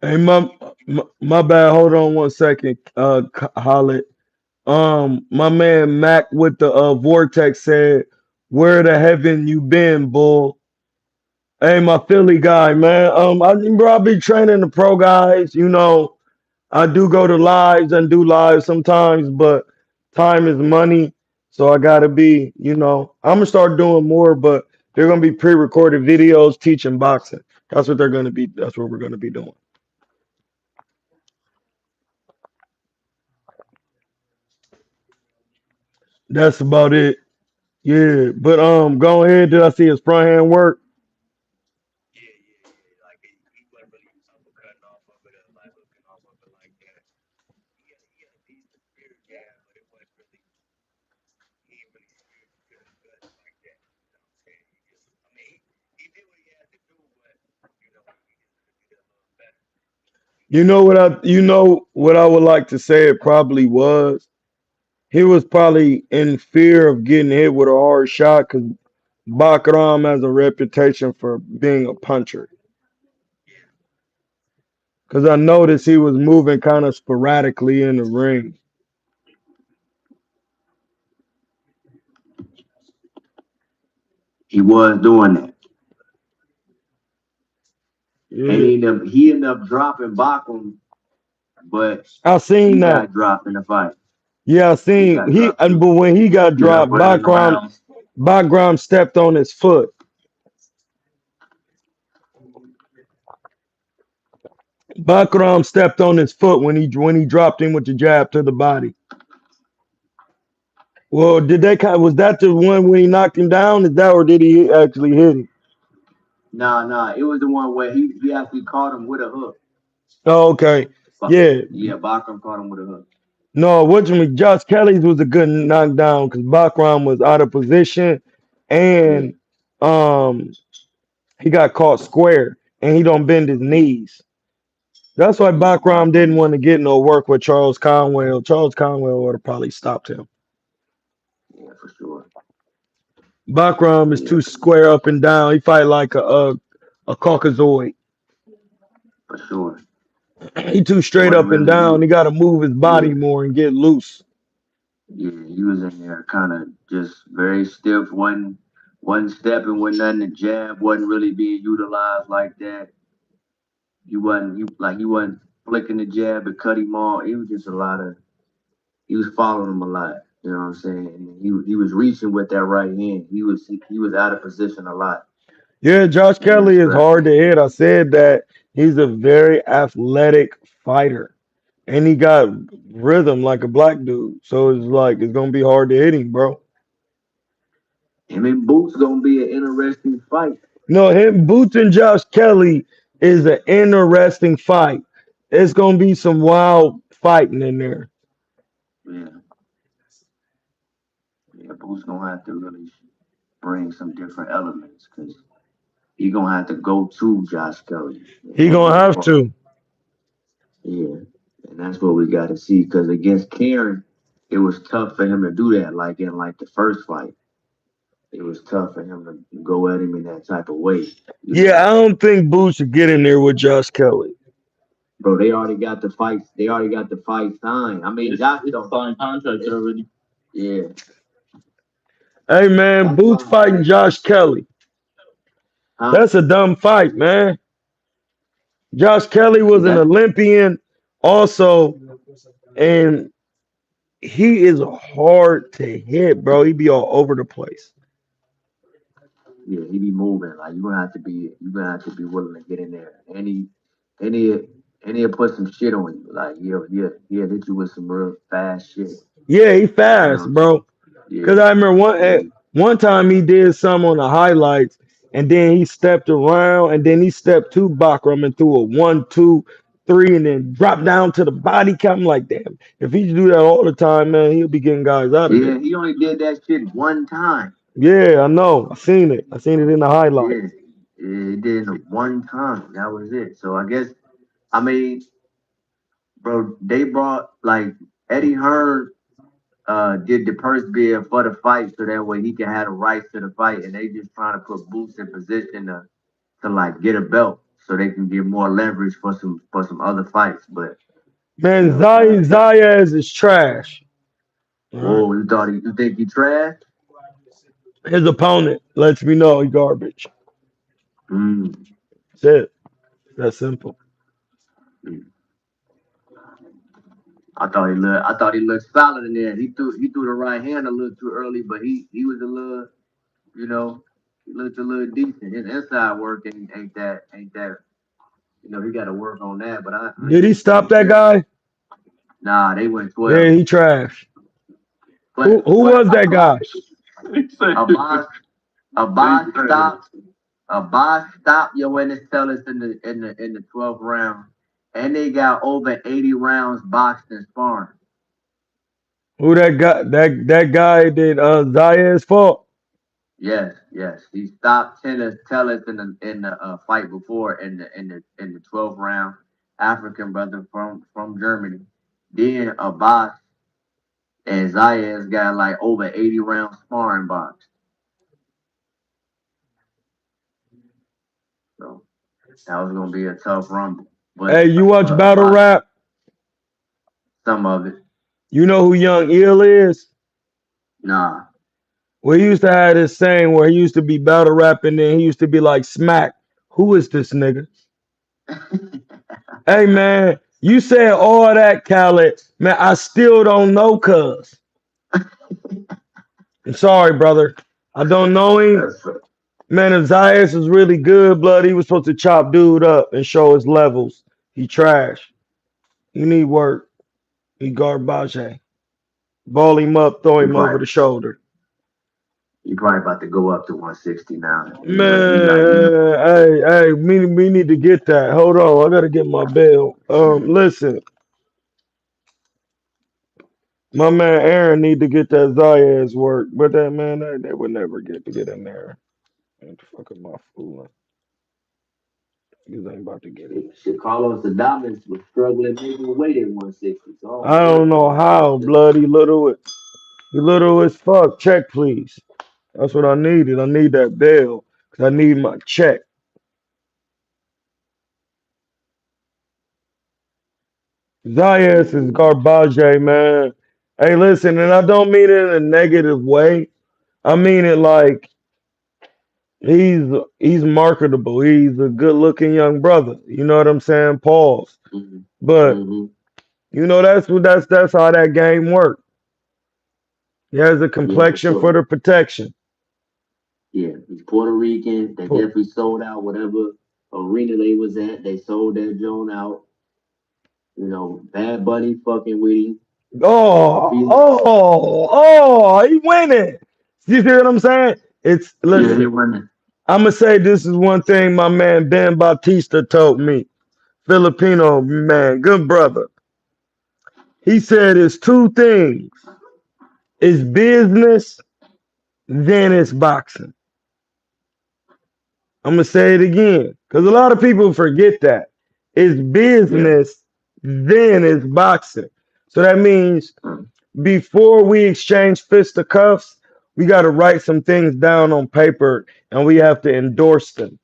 Speaker 1: Hey, my bad. Hold on one second, Holland. My man Mac with the Vortex said, "Where the heaven you been, bull?" Hey, my Philly guy, man. Bro, I be training the pro guys. I do go to lives and do lives sometimes, but time is money. So I gotta be, I'm gonna start doing more, but they're gonna be pre-recorded videos teaching boxing. That's what they're gonna be. That's what we're gonna be doing. That's about it. Yeah, but go ahead. Did I see his front hand work? You know what I would like to say it probably was. He was probably in fear of getting hit with a hard shot because Bakram has a reputation for being a puncher. Because I noticed he was moving kind of sporadically in the ring.
Speaker 2: He was doing that. And
Speaker 1: Yeah,
Speaker 2: he ended up dropping Bacham, but
Speaker 1: I seen
Speaker 2: he
Speaker 1: that.
Speaker 2: got dropped in the fight.
Speaker 1: Yeah, I
Speaker 2: He
Speaker 1: seen
Speaker 2: got dropped
Speaker 1: and
Speaker 2: too.
Speaker 1: but when he got
Speaker 2: Ended up
Speaker 1: dropped,
Speaker 2: running around.
Speaker 1: Bakram stepped on his foot. Bakram stepped on his foot when he dropped him with the jab to the body. Well, did they kind was that the one when he knocked him down? Is that or did he actually hit him?
Speaker 2: Nah. It was the one where he actually caught him with a hook.
Speaker 1: Oh, okay. Yeah.
Speaker 2: Yeah, Bacham caught him with a hook.
Speaker 1: No, what you mean? Josh Kelly's was a good knockdown because Bakram was out of position
Speaker 2: Yeah.
Speaker 1: and um he got caught square and he don't bend his knees. That's why
Speaker 2: Yeah,
Speaker 1: Bakram didn't want to get no work with Charles Conwell. Charles Conwell would have probably stopped him.
Speaker 2: yeah, for sure.
Speaker 1: Bakram is
Speaker 2: Yeah,
Speaker 1: too square up and down. He fight like a Caucasoid.
Speaker 2: for sure.
Speaker 1: He too straight
Speaker 2: Wasn't
Speaker 1: up and
Speaker 2: really
Speaker 1: down.
Speaker 2: he
Speaker 1: He got to move his body
Speaker 2: yeah,
Speaker 1: more and get loose.
Speaker 2: he was in there kind of just very stiff, wasn't stepping with nothing. The jab wasn't really being utilized like that. He wasn't flicking the jab and cut him off. It was just a lot of he was following him a lot. You know what I'm saying? And he was reaching with that right hand. He was out of position a lot
Speaker 1: Yeah, Josh
Speaker 2: in that
Speaker 1: Kelly is
Speaker 2: scrap.
Speaker 1: hard to hit. I said that he's a very athletic fighter. and he got rhythm like a black dude. So it's like it's gonna be hard to hit him, bro.
Speaker 2: Him and Boots gonna be an interesting fight.
Speaker 1: No, him, Boots and Josh Kelly is an interesting fight. It's gonna be some wild fighting in there.
Speaker 2: Yeah, yeah. Boots gonna have to really bring some different elements because he gonna have to go to Josh Kelly
Speaker 1: He
Speaker 2: for the
Speaker 1: gonna
Speaker 2: most
Speaker 1: have
Speaker 2: part.
Speaker 1: to.
Speaker 2: Yeah, and that's what we got to see. Because against Karen, it was tough for him to do that. Like in like the first fight, it was tough for him to go at him in that type of way. You
Speaker 1: Yeah,
Speaker 2: know,
Speaker 1: I don't think Boots should get in there with Josh Kelly.
Speaker 2: bro, they already got the fights. They already got the fight signed. I mean, Josh
Speaker 3: It's
Speaker 2: don't.
Speaker 3: signed contract already.
Speaker 2: Yeah,
Speaker 1: Hey man,
Speaker 2: that's
Speaker 1: Boots
Speaker 2: why.
Speaker 1: fighting Josh Kelly.
Speaker 2: Huh?
Speaker 1: That's a dumb fight, man. Josh Kelly
Speaker 2: Is
Speaker 1: was an
Speaker 2: that?
Speaker 1: Olympian also, and he is hard to hit, bro. He be all over the place.
Speaker 2: Yeah, he be moving. Like you gonna have to be. You gonna have to be willing to get in there. And he'll put some shit on you. Like he'll hit you with some real fast shit.
Speaker 1: Yeah, he
Speaker 2: You know what
Speaker 1: fast,
Speaker 2: I'm saying?
Speaker 1: bro. Cause
Speaker 2: Yeah,
Speaker 1: I remember
Speaker 2: yeah,
Speaker 1: one time he did some on the highlights, and then he stepped around, and then he stepped to Bakram and threw a 1, 2, 3, and then dropped down to the body count. I'm like, damn, if he do that all the time, man, he'll be getting guys out of
Speaker 2: yeah.
Speaker 1: there.
Speaker 2: He only did that shit one time.
Speaker 1: Yeah, I know. I seen it. I seen it in the highlights.
Speaker 2: Yeah, yeah, he did it one time. That was it. So I guess I mean, bro, they brought like Eddie Hearn did the purse bid for the fight so that way he can have the rights to the fight, and they just trying to put Boots in position to like get a belt so they can get more leverage for some other fights. But you
Speaker 1: Man,
Speaker 2: know that
Speaker 1: Zayas is trash. All right.
Speaker 2: whoa, you think he trash?
Speaker 1: His opponent lets me know he garbage.
Speaker 2: Mm.
Speaker 1: That's it. That's simple.
Speaker 2: I thought he looked solid in there. He threw the right hand a little too early, but he was a little you know he looked a little decent. His inside work ain't that he got to work on that. But I
Speaker 1: Did
Speaker 2: ain't
Speaker 1: he
Speaker 2: gonna say
Speaker 1: stop
Speaker 2: he
Speaker 1: that
Speaker 2: terrible.
Speaker 1: guy?
Speaker 2: Nah, they went
Speaker 1: Yeah,
Speaker 2: 12.
Speaker 1: he trash.
Speaker 2: But
Speaker 1: Who was that guy?
Speaker 2: Abbas Abbas stopped Abbas stopped Yoenis Tellus in the 12th round, and they got over 80 rounds boxed and sparring.
Speaker 1: Who that guy? That guy did Zayas fought.
Speaker 2: Yes, yes, he stopped Tellus in the fight before in the 12th round. African brother from Germany. Then Abbas and Zayas got like over 80 rounds sparring boxed. So that was gonna be a tough rumble, but
Speaker 1: Hey, you watch battle
Speaker 2: Abbas
Speaker 1: rap?
Speaker 2: some of it.
Speaker 1: You know who Young Ill is?
Speaker 2: Nah.
Speaker 1: Well, he used to have this saying where he used to be battle rapping, and he used to be like, "Smack, who is this nigga?" Hey man, you said all that, Khaled. Man, I still don't know, cuz. I'm sorry, brother. I don't know him.
Speaker 2: That's
Speaker 1: Man, if Zayas is really good, blood, he was supposed to chop dude up and show his levels. He trash. You need work. He garbage. Ball him up, throw
Speaker 2: he
Speaker 1: him over
Speaker 2: probably
Speaker 1: the shoulder.
Speaker 2: he probably about to go up to 160 now.
Speaker 1: Man, hey, we need to get that. Hold on, I gotta get my bill. Listen, my man Aaron need to get that Zayas work, but that man, they would never get to get in there. What the fuck am I fooling? Because ain't about to get it.
Speaker 2: Shit, Carlos Adames was struggling making weight at 160. So I don't
Speaker 1: I
Speaker 2: know what
Speaker 1: don't
Speaker 2: the
Speaker 1: know
Speaker 2: hell he
Speaker 1: how,
Speaker 2: was doing.
Speaker 1: bloody little. You little as fuck. Check, please. That's what I needed. I need that bill because I need my check. Zayas is
Speaker 2: Yeah,
Speaker 1: garbage, man. Hey, listen, and I don't mean it in a negative way. I mean it like he's he's marketable. He's a good-looking young brother. You know what I'm saying? Pause.
Speaker 2: mm-hmm.
Speaker 1: But
Speaker 2: Mm-hmm.
Speaker 1: that's how that game works. He has a
Speaker 2: Yeah, for
Speaker 1: complexion for
Speaker 2: sure.
Speaker 1: the protection.
Speaker 2: Yeah, he's Puerto Rican. They
Speaker 1: Pu-
Speaker 2: definitely sold out whatever arena they was at. They sold that joint out. Bad Bunny fucking with him.
Speaker 1: Oh,
Speaker 2: Feel
Speaker 1: oh, oh, he winning. You see what I'm saying? It's
Speaker 2: Yeah, he
Speaker 1: listen.
Speaker 2: running.
Speaker 1: I'm gonna say this is one thing my man Ben Bautista told me. Filipino man, good brother. He said it's two things. It's business, then it's boxing. I'm gonna say it again because a lot of people forget that it's
Speaker 2: Yeah.
Speaker 1: business, then it's boxing. So that means before we exchange fisticuffs, we got to write some things down on paper and we have to endorse them.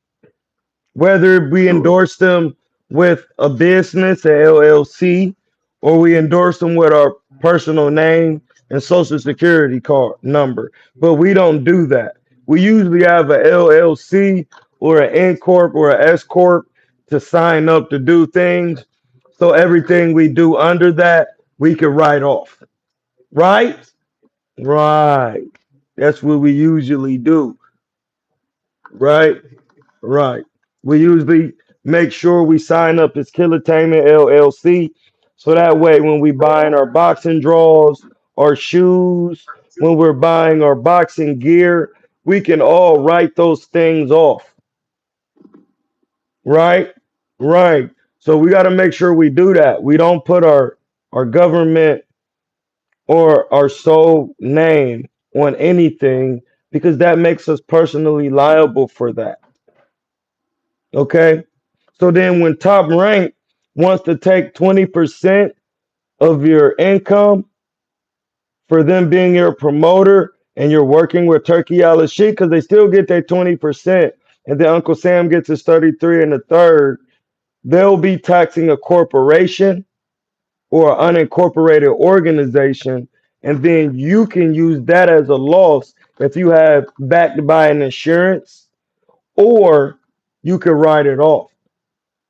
Speaker 1: Whether we
Speaker 2: Sure.
Speaker 1: endorse them with a business, a LLC, or we endorse them with our personal name and social security card number. But we don't do that. We usually have a LLC or an N Corp or a S Corp to sign up to do things. So everything we do under that, we can write off. Right? Right. That's what we usually do. Right? Right. We usually make sure we sign up as Kilatainment LLC. So that way, when we buying our boxing draws, our shoes, when we're buying our boxing gear, we can all write those things off. Right? Right. So we got to make sure we do that. We don't put our government or our sole name on anything because that makes us personally liable for that. Okay. So then when Top Rank wants to take 20% of your income for them being your promoter and you're working with Turkey Al Sheikh, because they still get their 20%, and then Uncle Sam gets his 33 and a third, they'll be taxing a corporation or an unincorporated organization, and then you can use that as a loss if you have backed by an insurance, or you can write it off.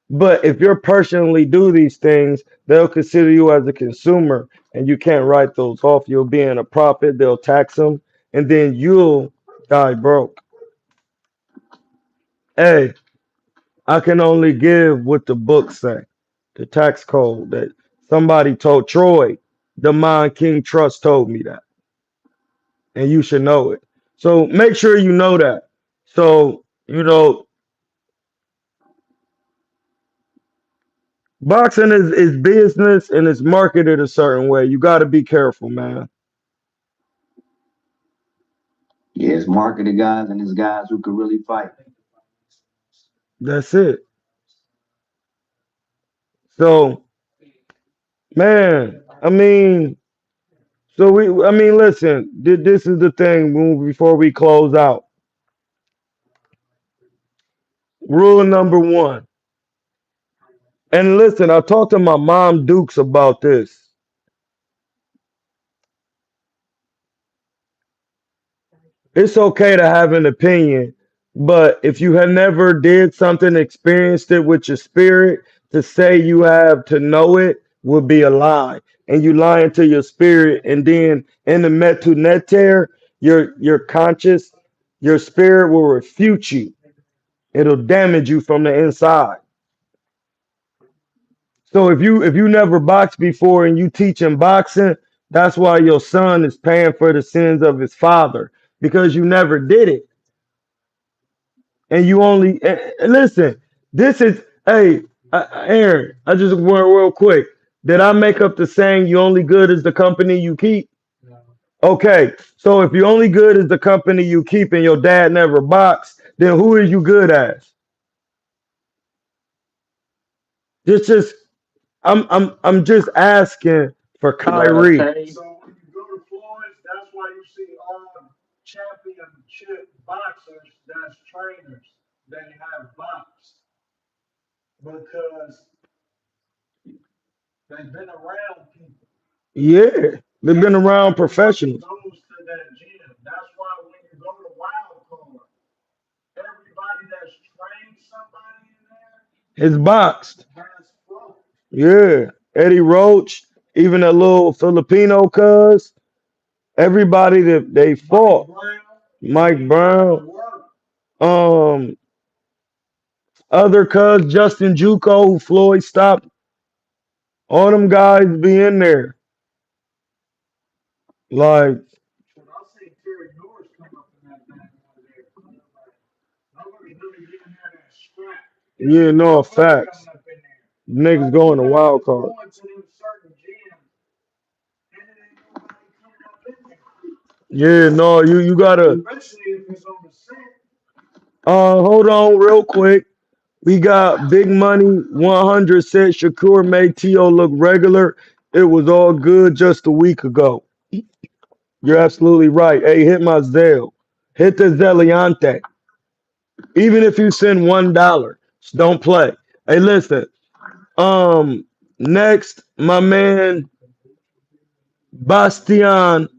Speaker 1: But if you're personally do these things, they'll consider you as a consumer, and you can't write those off. You'll be in a profit. They'll tax them, and then you'll die broke. Hey, I can only give what the books say, the tax code that somebody told Troy, the Mind King Trust told me that, and you should know it. So make sure you know that. So boxing is business and it's marketed a certain way. You got to be careful, man.
Speaker 2: Yeah, it's marketed guys and it's guys who could really fight.
Speaker 1: That's it. So, man, I mean, listen, this is the thing before we close out. Rule number one. And listen, I talked to my mom Dukes about this. It's okay to have an opinion, but if you have never did something, experienced it with your spirit, to say you have to know it would be a lie. And you lying to your spirit, and then in the metu neter, your conscious, your spirit will refute you. It'll damage you from the inside. So if you never boxed before and you teaching boxing, that's why your son is paying for the sins of his father because you never did it. And you only listen. This is hey, Aaron. I just want real quick. Did I make up the saying you only good as the company you keep? Okay, so if you only good as the company you keep and your dad never boxed, then who is you good as? Just I'm just asking for
Speaker 2: You know what I'm
Speaker 1: Kyrie.
Speaker 2: saying?
Speaker 3: So when you go to Florence, that's why you see all championship boxers that's trainers. They have boxed because they've been around people.
Speaker 1: Yeah, they've been
Speaker 3: That's why
Speaker 1: around
Speaker 3: everybody
Speaker 1: professionals.
Speaker 3: goes to that gym. That's why when you go to Wild Card, everybody that's trained somebody in there
Speaker 1: It's boxed.
Speaker 3: has flow.
Speaker 1: Yeah, Eddie Roach, even a little Filipino cuz. Everybody that they
Speaker 3: Mike
Speaker 1: fought,
Speaker 3: Brown,
Speaker 1: Mike
Speaker 3: he put in
Speaker 1: Brown,
Speaker 3: work.
Speaker 1: um, other cuz Justin Juco, who Floyd stopped All them guys be in there. Like,
Speaker 3: But I seen Terry Norris come up in that thing one day, bro. Like, nobody really getting there that scrap. It's
Speaker 1: yeah,
Speaker 3: just
Speaker 1: no
Speaker 3: good money
Speaker 1: facts.
Speaker 3: coming up in there.
Speaker 1: Niggas
Speaker 3: But you
Speaker 1: going to
Speaker 3: got
Speaker 1: wild
Speaker 3: to
Speaker 1: card.
Speaker 3: go into them certain gyms, and it ain't nobody coming up in there.
Speaker 1: Yeah, no, you gotta
Speaker 3: Especially if it's on the set.
Speaker 1: hold on real quick. We got Big Money 100 said Shakur made T.O. look regular. It was all good just a week ago. You're absolutely right. Hey, hit my Zelle. Hit the Zeliante. Even if you send $1, don't play. Hey, listen. Um, next, my man Bastian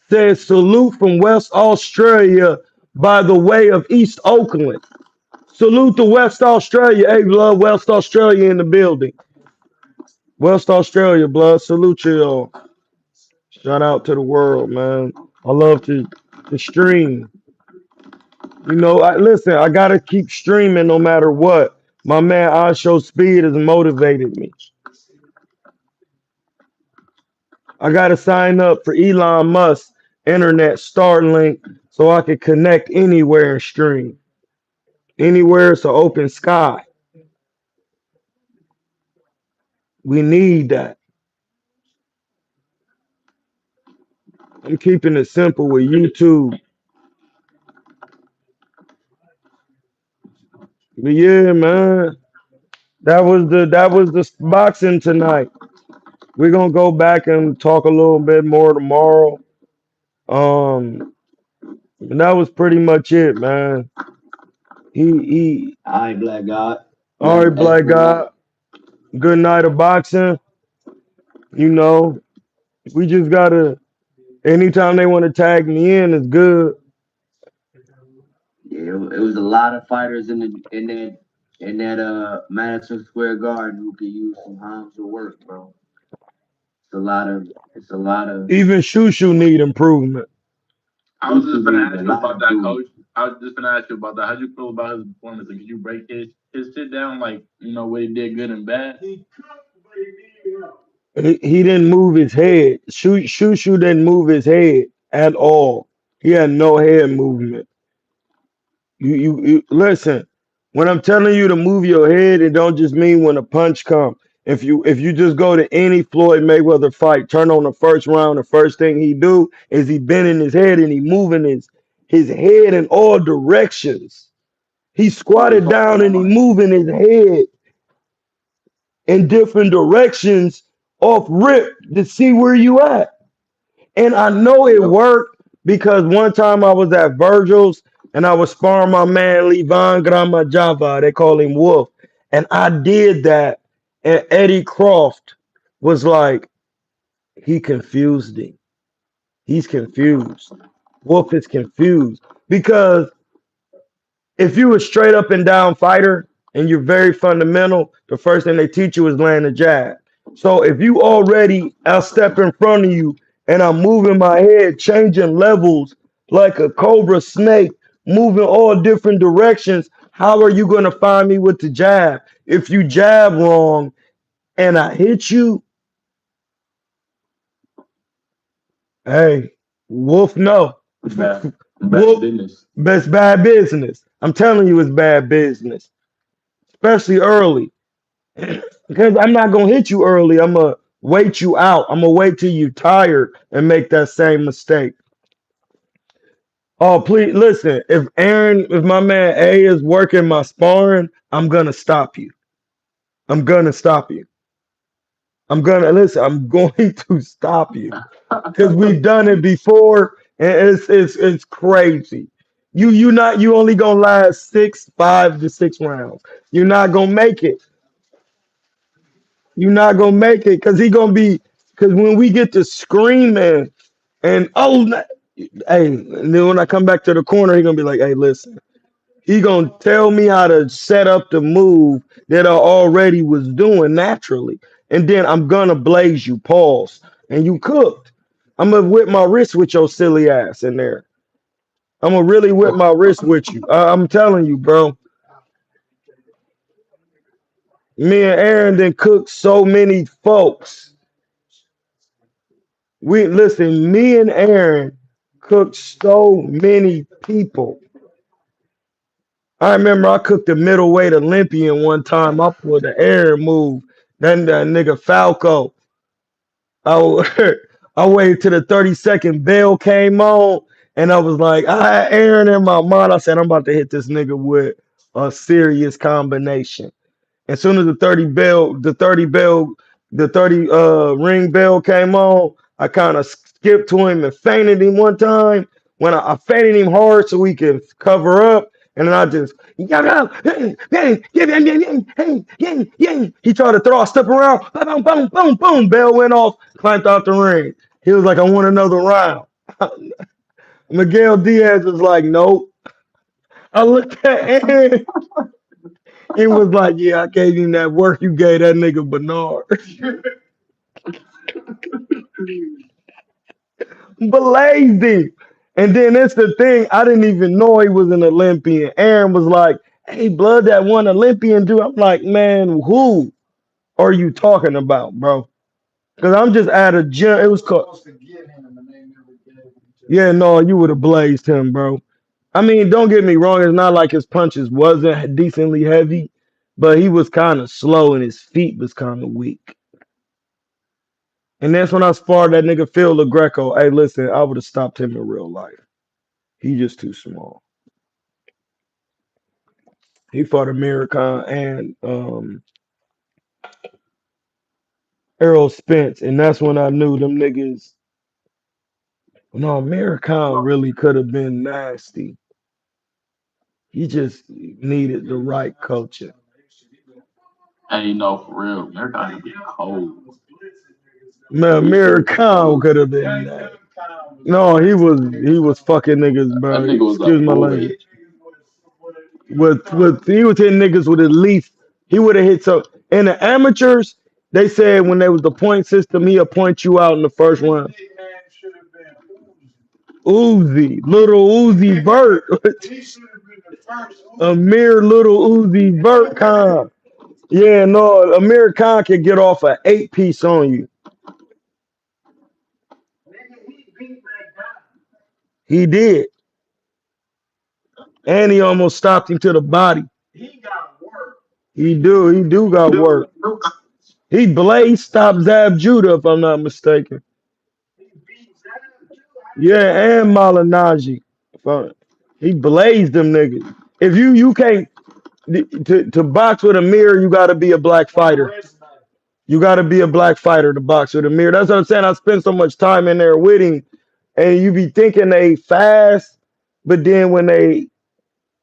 Speaker 1: says salute from West Australia by the way of East Oakland. Salute to West Australia. Hey, blood, West Australia in the building. West Australia, blood. Salute you all. Shout out to the world, man. I love to stream. Listen, I gotta keep streaming no matter what. My man I Show Speed has motivated me. I gotta sign up for Elon Musk Internet Starlink so I can connect anywhere and stream. Anywhere it's an open sky. We need that. I'm keeping it simple with YouTube. But yeah, man, that was the boxing tonight. We're gonna go back and talk a little bit more tomorrow. Um, and that was pretty much it, man. He.
Speaker 2: All right, Black God.
Speaker 1: All
Speaker 2: Black
Speaker 1: right, black
Speaker 2: excellent.
Speaker 1: guy. Good night of boxing. You know, we just gotta. Anytime they want to tag me in, it's good.
Speaker 2: Yeah, it was a lot of fighters in that Madison Square Garden who could use some Hamza work, bro. It's a lot of
Speaker 1: Even Shushu need improvement.
Speaker 4: I was just
Speaker 2: Susu
Speaker 4: gonna
Speaker 2: needs a
Speaker 4: ask you
Speaker 2: lot of
Speaker 4: about that,
Speaker 2: improvement.
Speaker 4: coach. I was just gonna ask you about that. How'd you feel about his performance? Like, could you break his shit down, like what he did good and bad?
Speaker 3: He cooked, but he needed help.
Speaker 1: He didn't move his head. Shushu didn't move his head at all. He had no head movement. You listen. When I'm telling you to move your head, it don't just mean when a punch come. If you just go to any Floyd Mayweather fight, turn on the first round, the first thing he do is he bending his head and he moving his head in all directions. He squatted down and he moving his head in different directions off rip to see where you at. And I know it
Speaker 2: Yep.
Speaker 1: worked because one time I was at Virgil's and I was sparring my man Livan Grama Java. They call him Wolf. And I did that. And Eddie Croft was like, he confused him. He's confused. Wolf is confused. Because if you a straight up and down fighter and you're very fundamental, the first thing they teach you is land a jab. So if you already I step in front of you and I'm moving my head, changing levels like a cobra snake, moving all different directions, how are you gonna find me with the jab? If you jab wrong and I hit you, hey, Wolf, no.
Speaker 4: Bad, bad
Speaker 1: Wolf,
Speaker 4: business.
Speaker 1: that's bad business. I'm telling you, it's bad business, especially early. Because I'm not gonna hit you early. I'm gonna wait you out. I'm gonna wait till you tired and make that same mistake. Oh, please listen. If my man A is working my sparring, I'm gonna stop you. I'm gonna stop you. I'm gonna listen. I'm going to stop you because we've done it before, and it's crazy. You only gonna last 5 to 6 rounds. You're not gonna make it. You're not gonna make it because he gonna be because when we get to screaming and hey, and then when I come back to the corner, he gonna be like, hey, listen, he gonna tell me how to set up the move that I already was doing naturally, and then I'm gonna blaze you, pause, and you cooked. I'm gonna whip my wrist with your silly ass in there. I'm gonna really whip my wrist with you. I'm telling you, bro. Me and Aaron then cooked so many folks. We listen, me and Aaron cooked so many people. I remember I cooked a middleweight Olympian one time. I pulled the Aaron move. Then that nigga Falco. I I waited till the 30-second bell came on, and I was like, I had Aaron in my mind. I said, I'm about to hit this nigga with a serious combination. As soon as the 30 ring bell came on, I kind of skipped to him and fainted him one time. When I fainted him hard so we could cover up, and then I just he tried to throw a step around, boom, boom, boom, boom, bell went off, climbed out the ring. He was like, I want another round. Miguel Diaz was like, nope. I looked at Aaron and was like, yeah, I gave him that work you gave that nigga Bernard. Blazed him. And then that's the thing. I didn't even know he was an Olympian. Aaron was like, hey, blood, that one Olympian dude. I'm like, man, who are you talking about, bro? Because I'm just at a gym. It was called. Yeah, no, you would have blazed him, bro. I mean, don't get me wrong. It's not like his punches wasn't decently heavy, but he was kind of slow and his feet was kind of weak. And that's when I sparred that nigga Phil LaGreco. Hey, listen, I would have stopped him in real life. He just too small. He fought Amir Khan and Errol Spence, and that's when I knew them niggas. No, Amir Khan really could have been nasty. He just needed the right coaching.
Speaker 4: And for real, America can get cold.
Speaker 1: Man, Amir Khan could have been nasty. No, he was fucking niggas,
Speaker 4: That
Speaker 1: bro.
Speaker 4: nigga was a
Speaker 1: Excuse my
Speaker 4: bully.
Speaker 1: language. With he was hitting niggas with at least he would have hit so in the amateurs. They said when there was the point system, he'll point you out in the first round. Uzi, little Uzi Vert, Amir little Uzi Vert Khan. Yeah, no, Amir Khan can get off an 8 piece on you. He did, and he almost stopped him to the body. He do got work. He blazed stopped Zab Judah, if I'm not mistaken. Yeah, and Malinaji. He blazed them niggas. If you can't to box with a mirror, you got to be a black fighter. You got to be a black fighter to box with a mirror. That's what I'm saying. I spend so much time in there with him, and you be thinking they fast, but then when they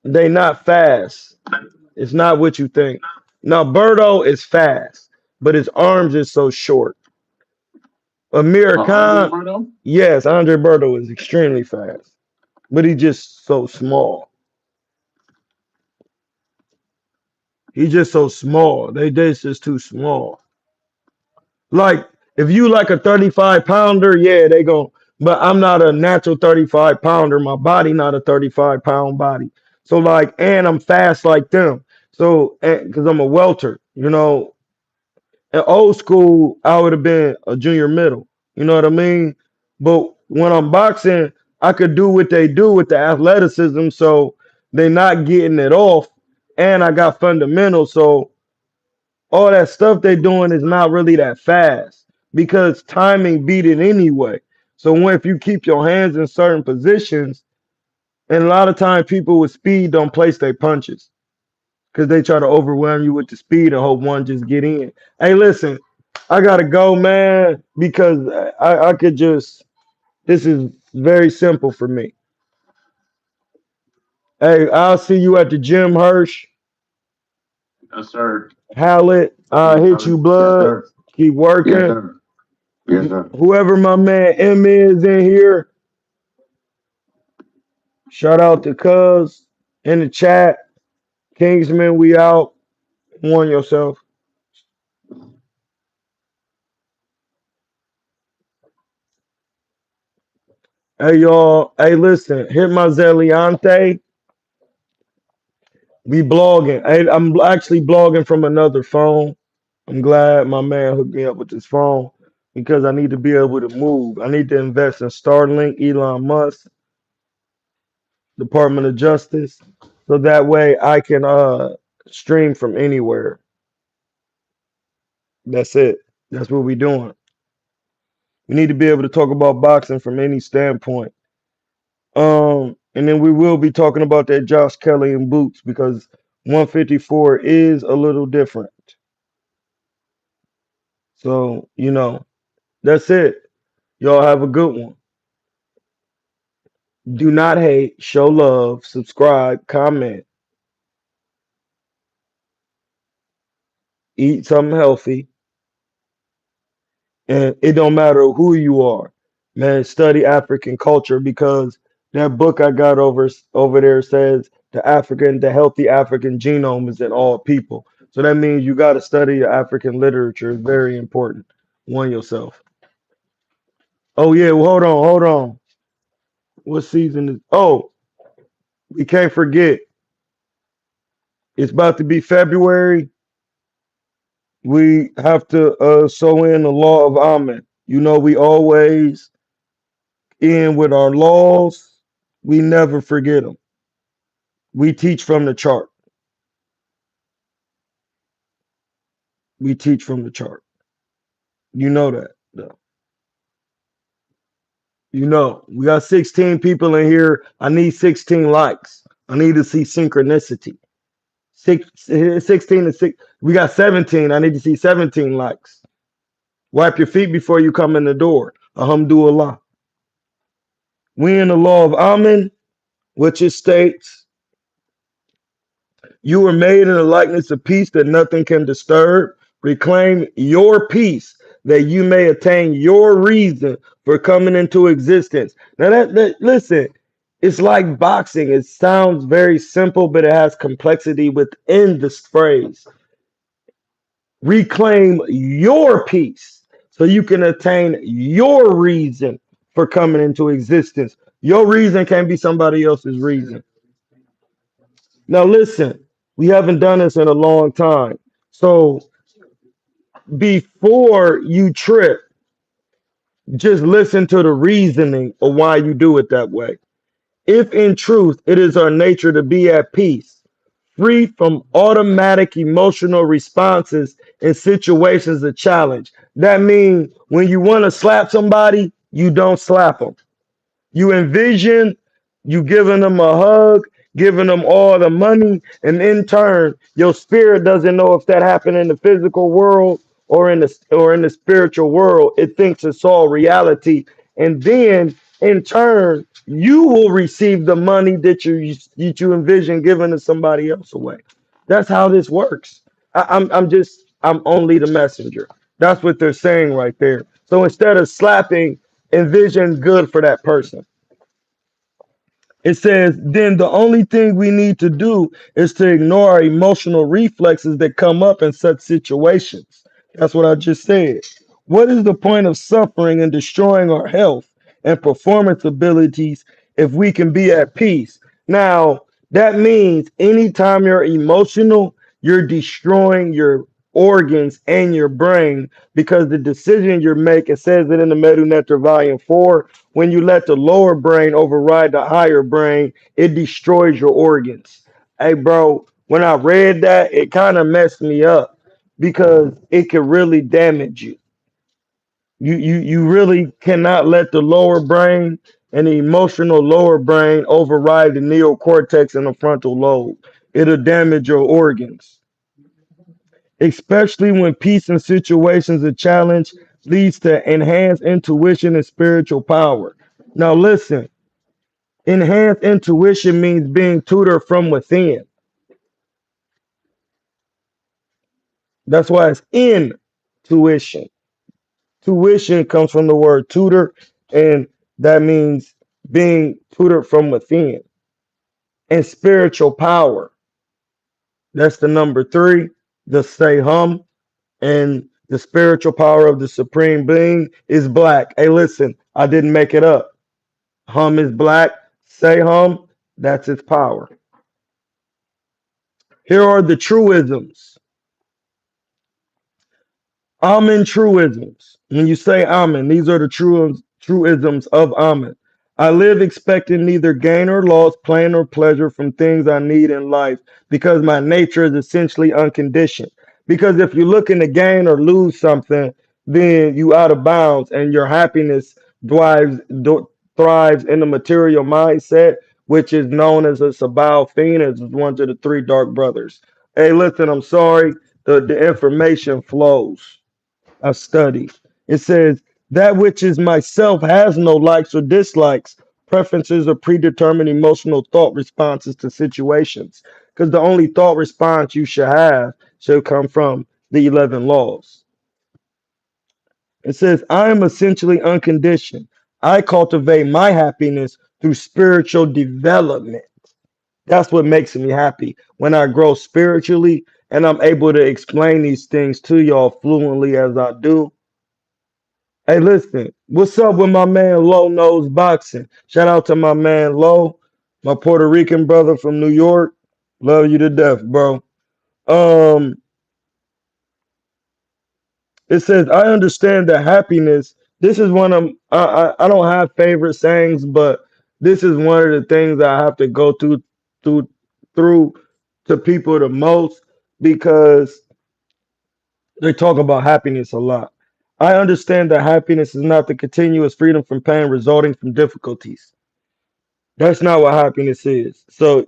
Speaker 1: not fast, it's not what you think. Now Berto is fast, but his arms is so short. Amir
Speaker 4: Andre
Speaker 1: Khan,
Speaker 4: Berto?
Speaker 1: yes, Andre Berto is extremely fast, but he's just so small. He's just so small. They just too small. Like if you like a 35 pounder, yeah, they go. But I'm not a natural 35 pounder. My body not a 35-pound body. So like, and I'm fast like them. So because I'm a welter, in old school, I would have been a junior middle. You know what I mean? But when I'm boxing, I could do what they do with the athleticism. So they're not getting it off. And I got fundamentals. So all that stuff they doing is not really that fast because timing beat it anyway. So when if you keep your hands in certain positions, and a lot of times people with speed don't place their punches because they try to overwhelm you with the speed and hope one just get in. Hey, listen, I gotta go, man, because I could just. This is very simple for me. Hey, I'll see you at the gym, Hirsch.
Speaker 4: Yes, sir.
Speaker 1: Hallett, I
Speaker 2: Yes,
Speaker 1: hit you,
Speaker 2: sir. Yes,
Speaker 1: blood.
Speaker 2: sir.
Speaker 1: Keep
Speaker 2: Yes,
Speaker 1: working.
Speaker 2: sir. Yes, sir.
Speaker 1: Whoever my man M is in here, shout out to Cuz in the chat. Kingsman, we out. Warn yourself. Hey y'all. Hey, listen. Hit my Zeliante. We blogging. I'm actually blogging from another phone. I'm glad my man hooked me up with this phone because I need to be able to move. I need to invest in Starlink, Elon Musk, Department of Justice, so that way I can stream from anywhere. That's it. That's what we're doing. We need to be able to talk about boxing from any standpoint. And then we will be talking about that Josh Kelly and Boots because 154 is a little different. So, that's it. Y'all have a good one. Do not hate, show love, subscribe, comment, eat something healthy, and it don't matter who you are. Man, study African culture because that book I got over there says the healthy African genome is in all people. So that means you got to study your African literature. It's very important. One yourself. Oh yeah, well, hold on. What season is? Oh, we can't forget. It's about to be February. We have to sew in the law of Amen. We always end with our laws. We never forget them. We teach from the chart. We teach from the chart. You know that, though. We got 16 people in here. I need 16 likes. I need to see synchronicity. 16 and 6. We got 17. I need to see 17 likes. Wipe your feet before you come in the door. Alhamdulillah. We in the law of Amen, which it states, you were made in the likeness of peace that nothing can disturb. Reclaim your peace that you may attain your reason for coming into existence. Now listen, it's like boxing. It sounds very simple, but it has complexity within this phrase. Reclaim your peace so you can attain your reason for coming into existence. Your reason can't be somebody else's reason. Now, listen, we haven't done this in a long time. So, before you trip, just listen to the reasoning of why you do it that way. If in truth it is our nature to be at peace, free from automatic emotional responses in situations of challenge, that means when you want to slap somebody, you don't slap them. You envision you giving them a hug, giving them all the money, and in turn, your spirit doesn't know if that happened in the physical world or in the spiritual world. It thinks it's all reality, and then in turn, you will receive the money that you envision giving to somebody else away. That's how this works. I'm only the messenger. That's what they're saying right there. So instead of slapping, envision good for that person. It says, then the only thing we need to do is to ignore our emotional reflexes that come up in such situations. That's what I just said. What is the point of suffering and destroying our health and performance abilities if we can be at peace? Now, that means anytime you're emotional, you're destroying your organs and your brain because the decision you're making, says it in the Medu Nectar Volume 4, when you let the lower brain override the higher brain, it destroys your organs. Hey, bro, when I read that, it kind of messed me up because it could really damage you. You really cannot let the lower brain and the emotional lower brain override the neocortex and the frontal lobe. It'll damage your organs, especially when peace in situations of challenge leads to enhanced intuition and spiritual power. Now, listen, enhanced intuition means being tutored from within. That's why it's intuition. Tuition comes from the word tutor, and that means being tutored from within. And spiritual power, that's the number three, the say hum. And the spiritual power of the supreme being is black. Hey, listen, I didn't make it up. Hum is black. Say hum, that's its power. Here are the truisms. Amen truisms. When you say Amen, these are the truisms of Amen. I live expecting neither gain or loss, pain or pleasure from things I need in life because my nature is essentially unconditioned. Because if you're looking to gain or lose something, then you out of bounds and your happiness thrives, thrives in the material mindset, which is known as a Sabal Phoenix, is one of the three dark brothers. Hey, listen, I'm sorry. The information flows. I study. It says, that which is myself has no likes or dislikes, preferences, or predetermined emotional thought responses to situations. Because the only thought response you should have should come from the 11 laws. It says, I am essentially unconditioned. I cultivate my happiness through spiritual development. That's what makes me happy when I grow spiritually and I'm able to explain these things to y'all fluently as I do. Hey, listen, what's up with my man Low Nose Boxing? Shout out to my man Low, my Puerto Rican brother from New York. Love you to death, bro. Um, it says, I understand that happiness. This is one of I don't have favorite sayings, but this is one of the things I have to go through through to people the most because they talk about happiness a lot. I understand that happiness is not the continuous freedom from pain resulting from difficulties. That's not what happiness is. So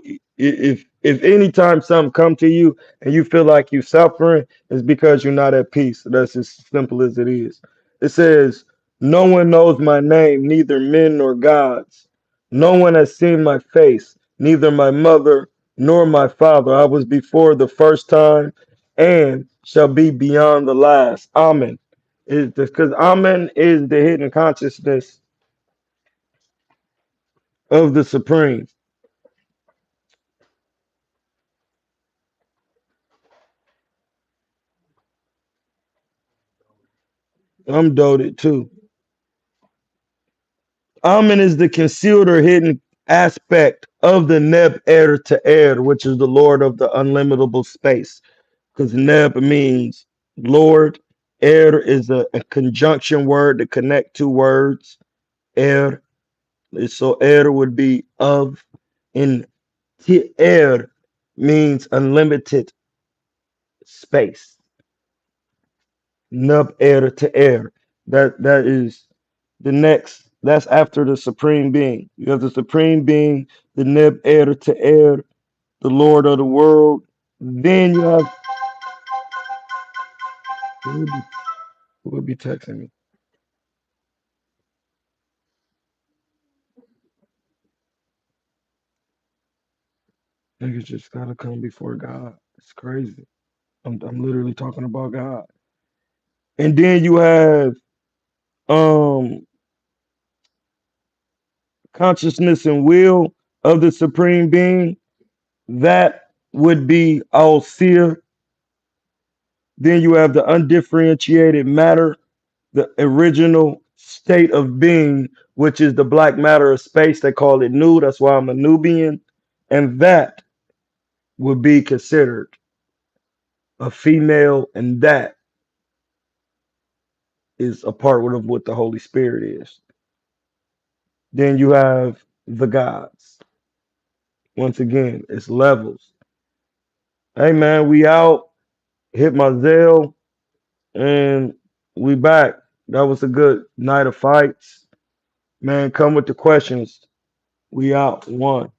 Speaker 1: if anytime something come to you and you feel like you're suffering, it's because you're not at peace. That's as simple as it is. It says, no one knows my name, neither men nor gods. No one has seen my face, neither my mother nor my father. I was before the first time and shall be beyond the last. Amen. Is because Amen is the hidden consciousness of the supreme. I'm doted too. Amen is the concealed or hidden aspect of the Neb air to air, which is the Lord of the unlimitable space. Because Neb means Lord. Air is a conjunction word to connect two words. Air. So air would be of. And air means unlimited space. Nub air to air. That is the next. That's after the supreme being. You have the supreme being, the nib air to air, the Lord of the world. Then you have who would be texting me? Niggas just gotta come before God. It's crazy. I'm literally talking about God. And then you have um consciousness and will of the supreme being. That would be all seer. Then you have the undifferentiated matter, the original state of being, which is the black matter of space. They call it new. That's why I'm a Nubian. And that would be considered a female, and that is a part of what the Holy Spirit is. Then you have the gods. Once again, it's levels. Hey man, we out. Hit my Zelle and we back. That was a good night of fights. Man, come with the questions. We out. One.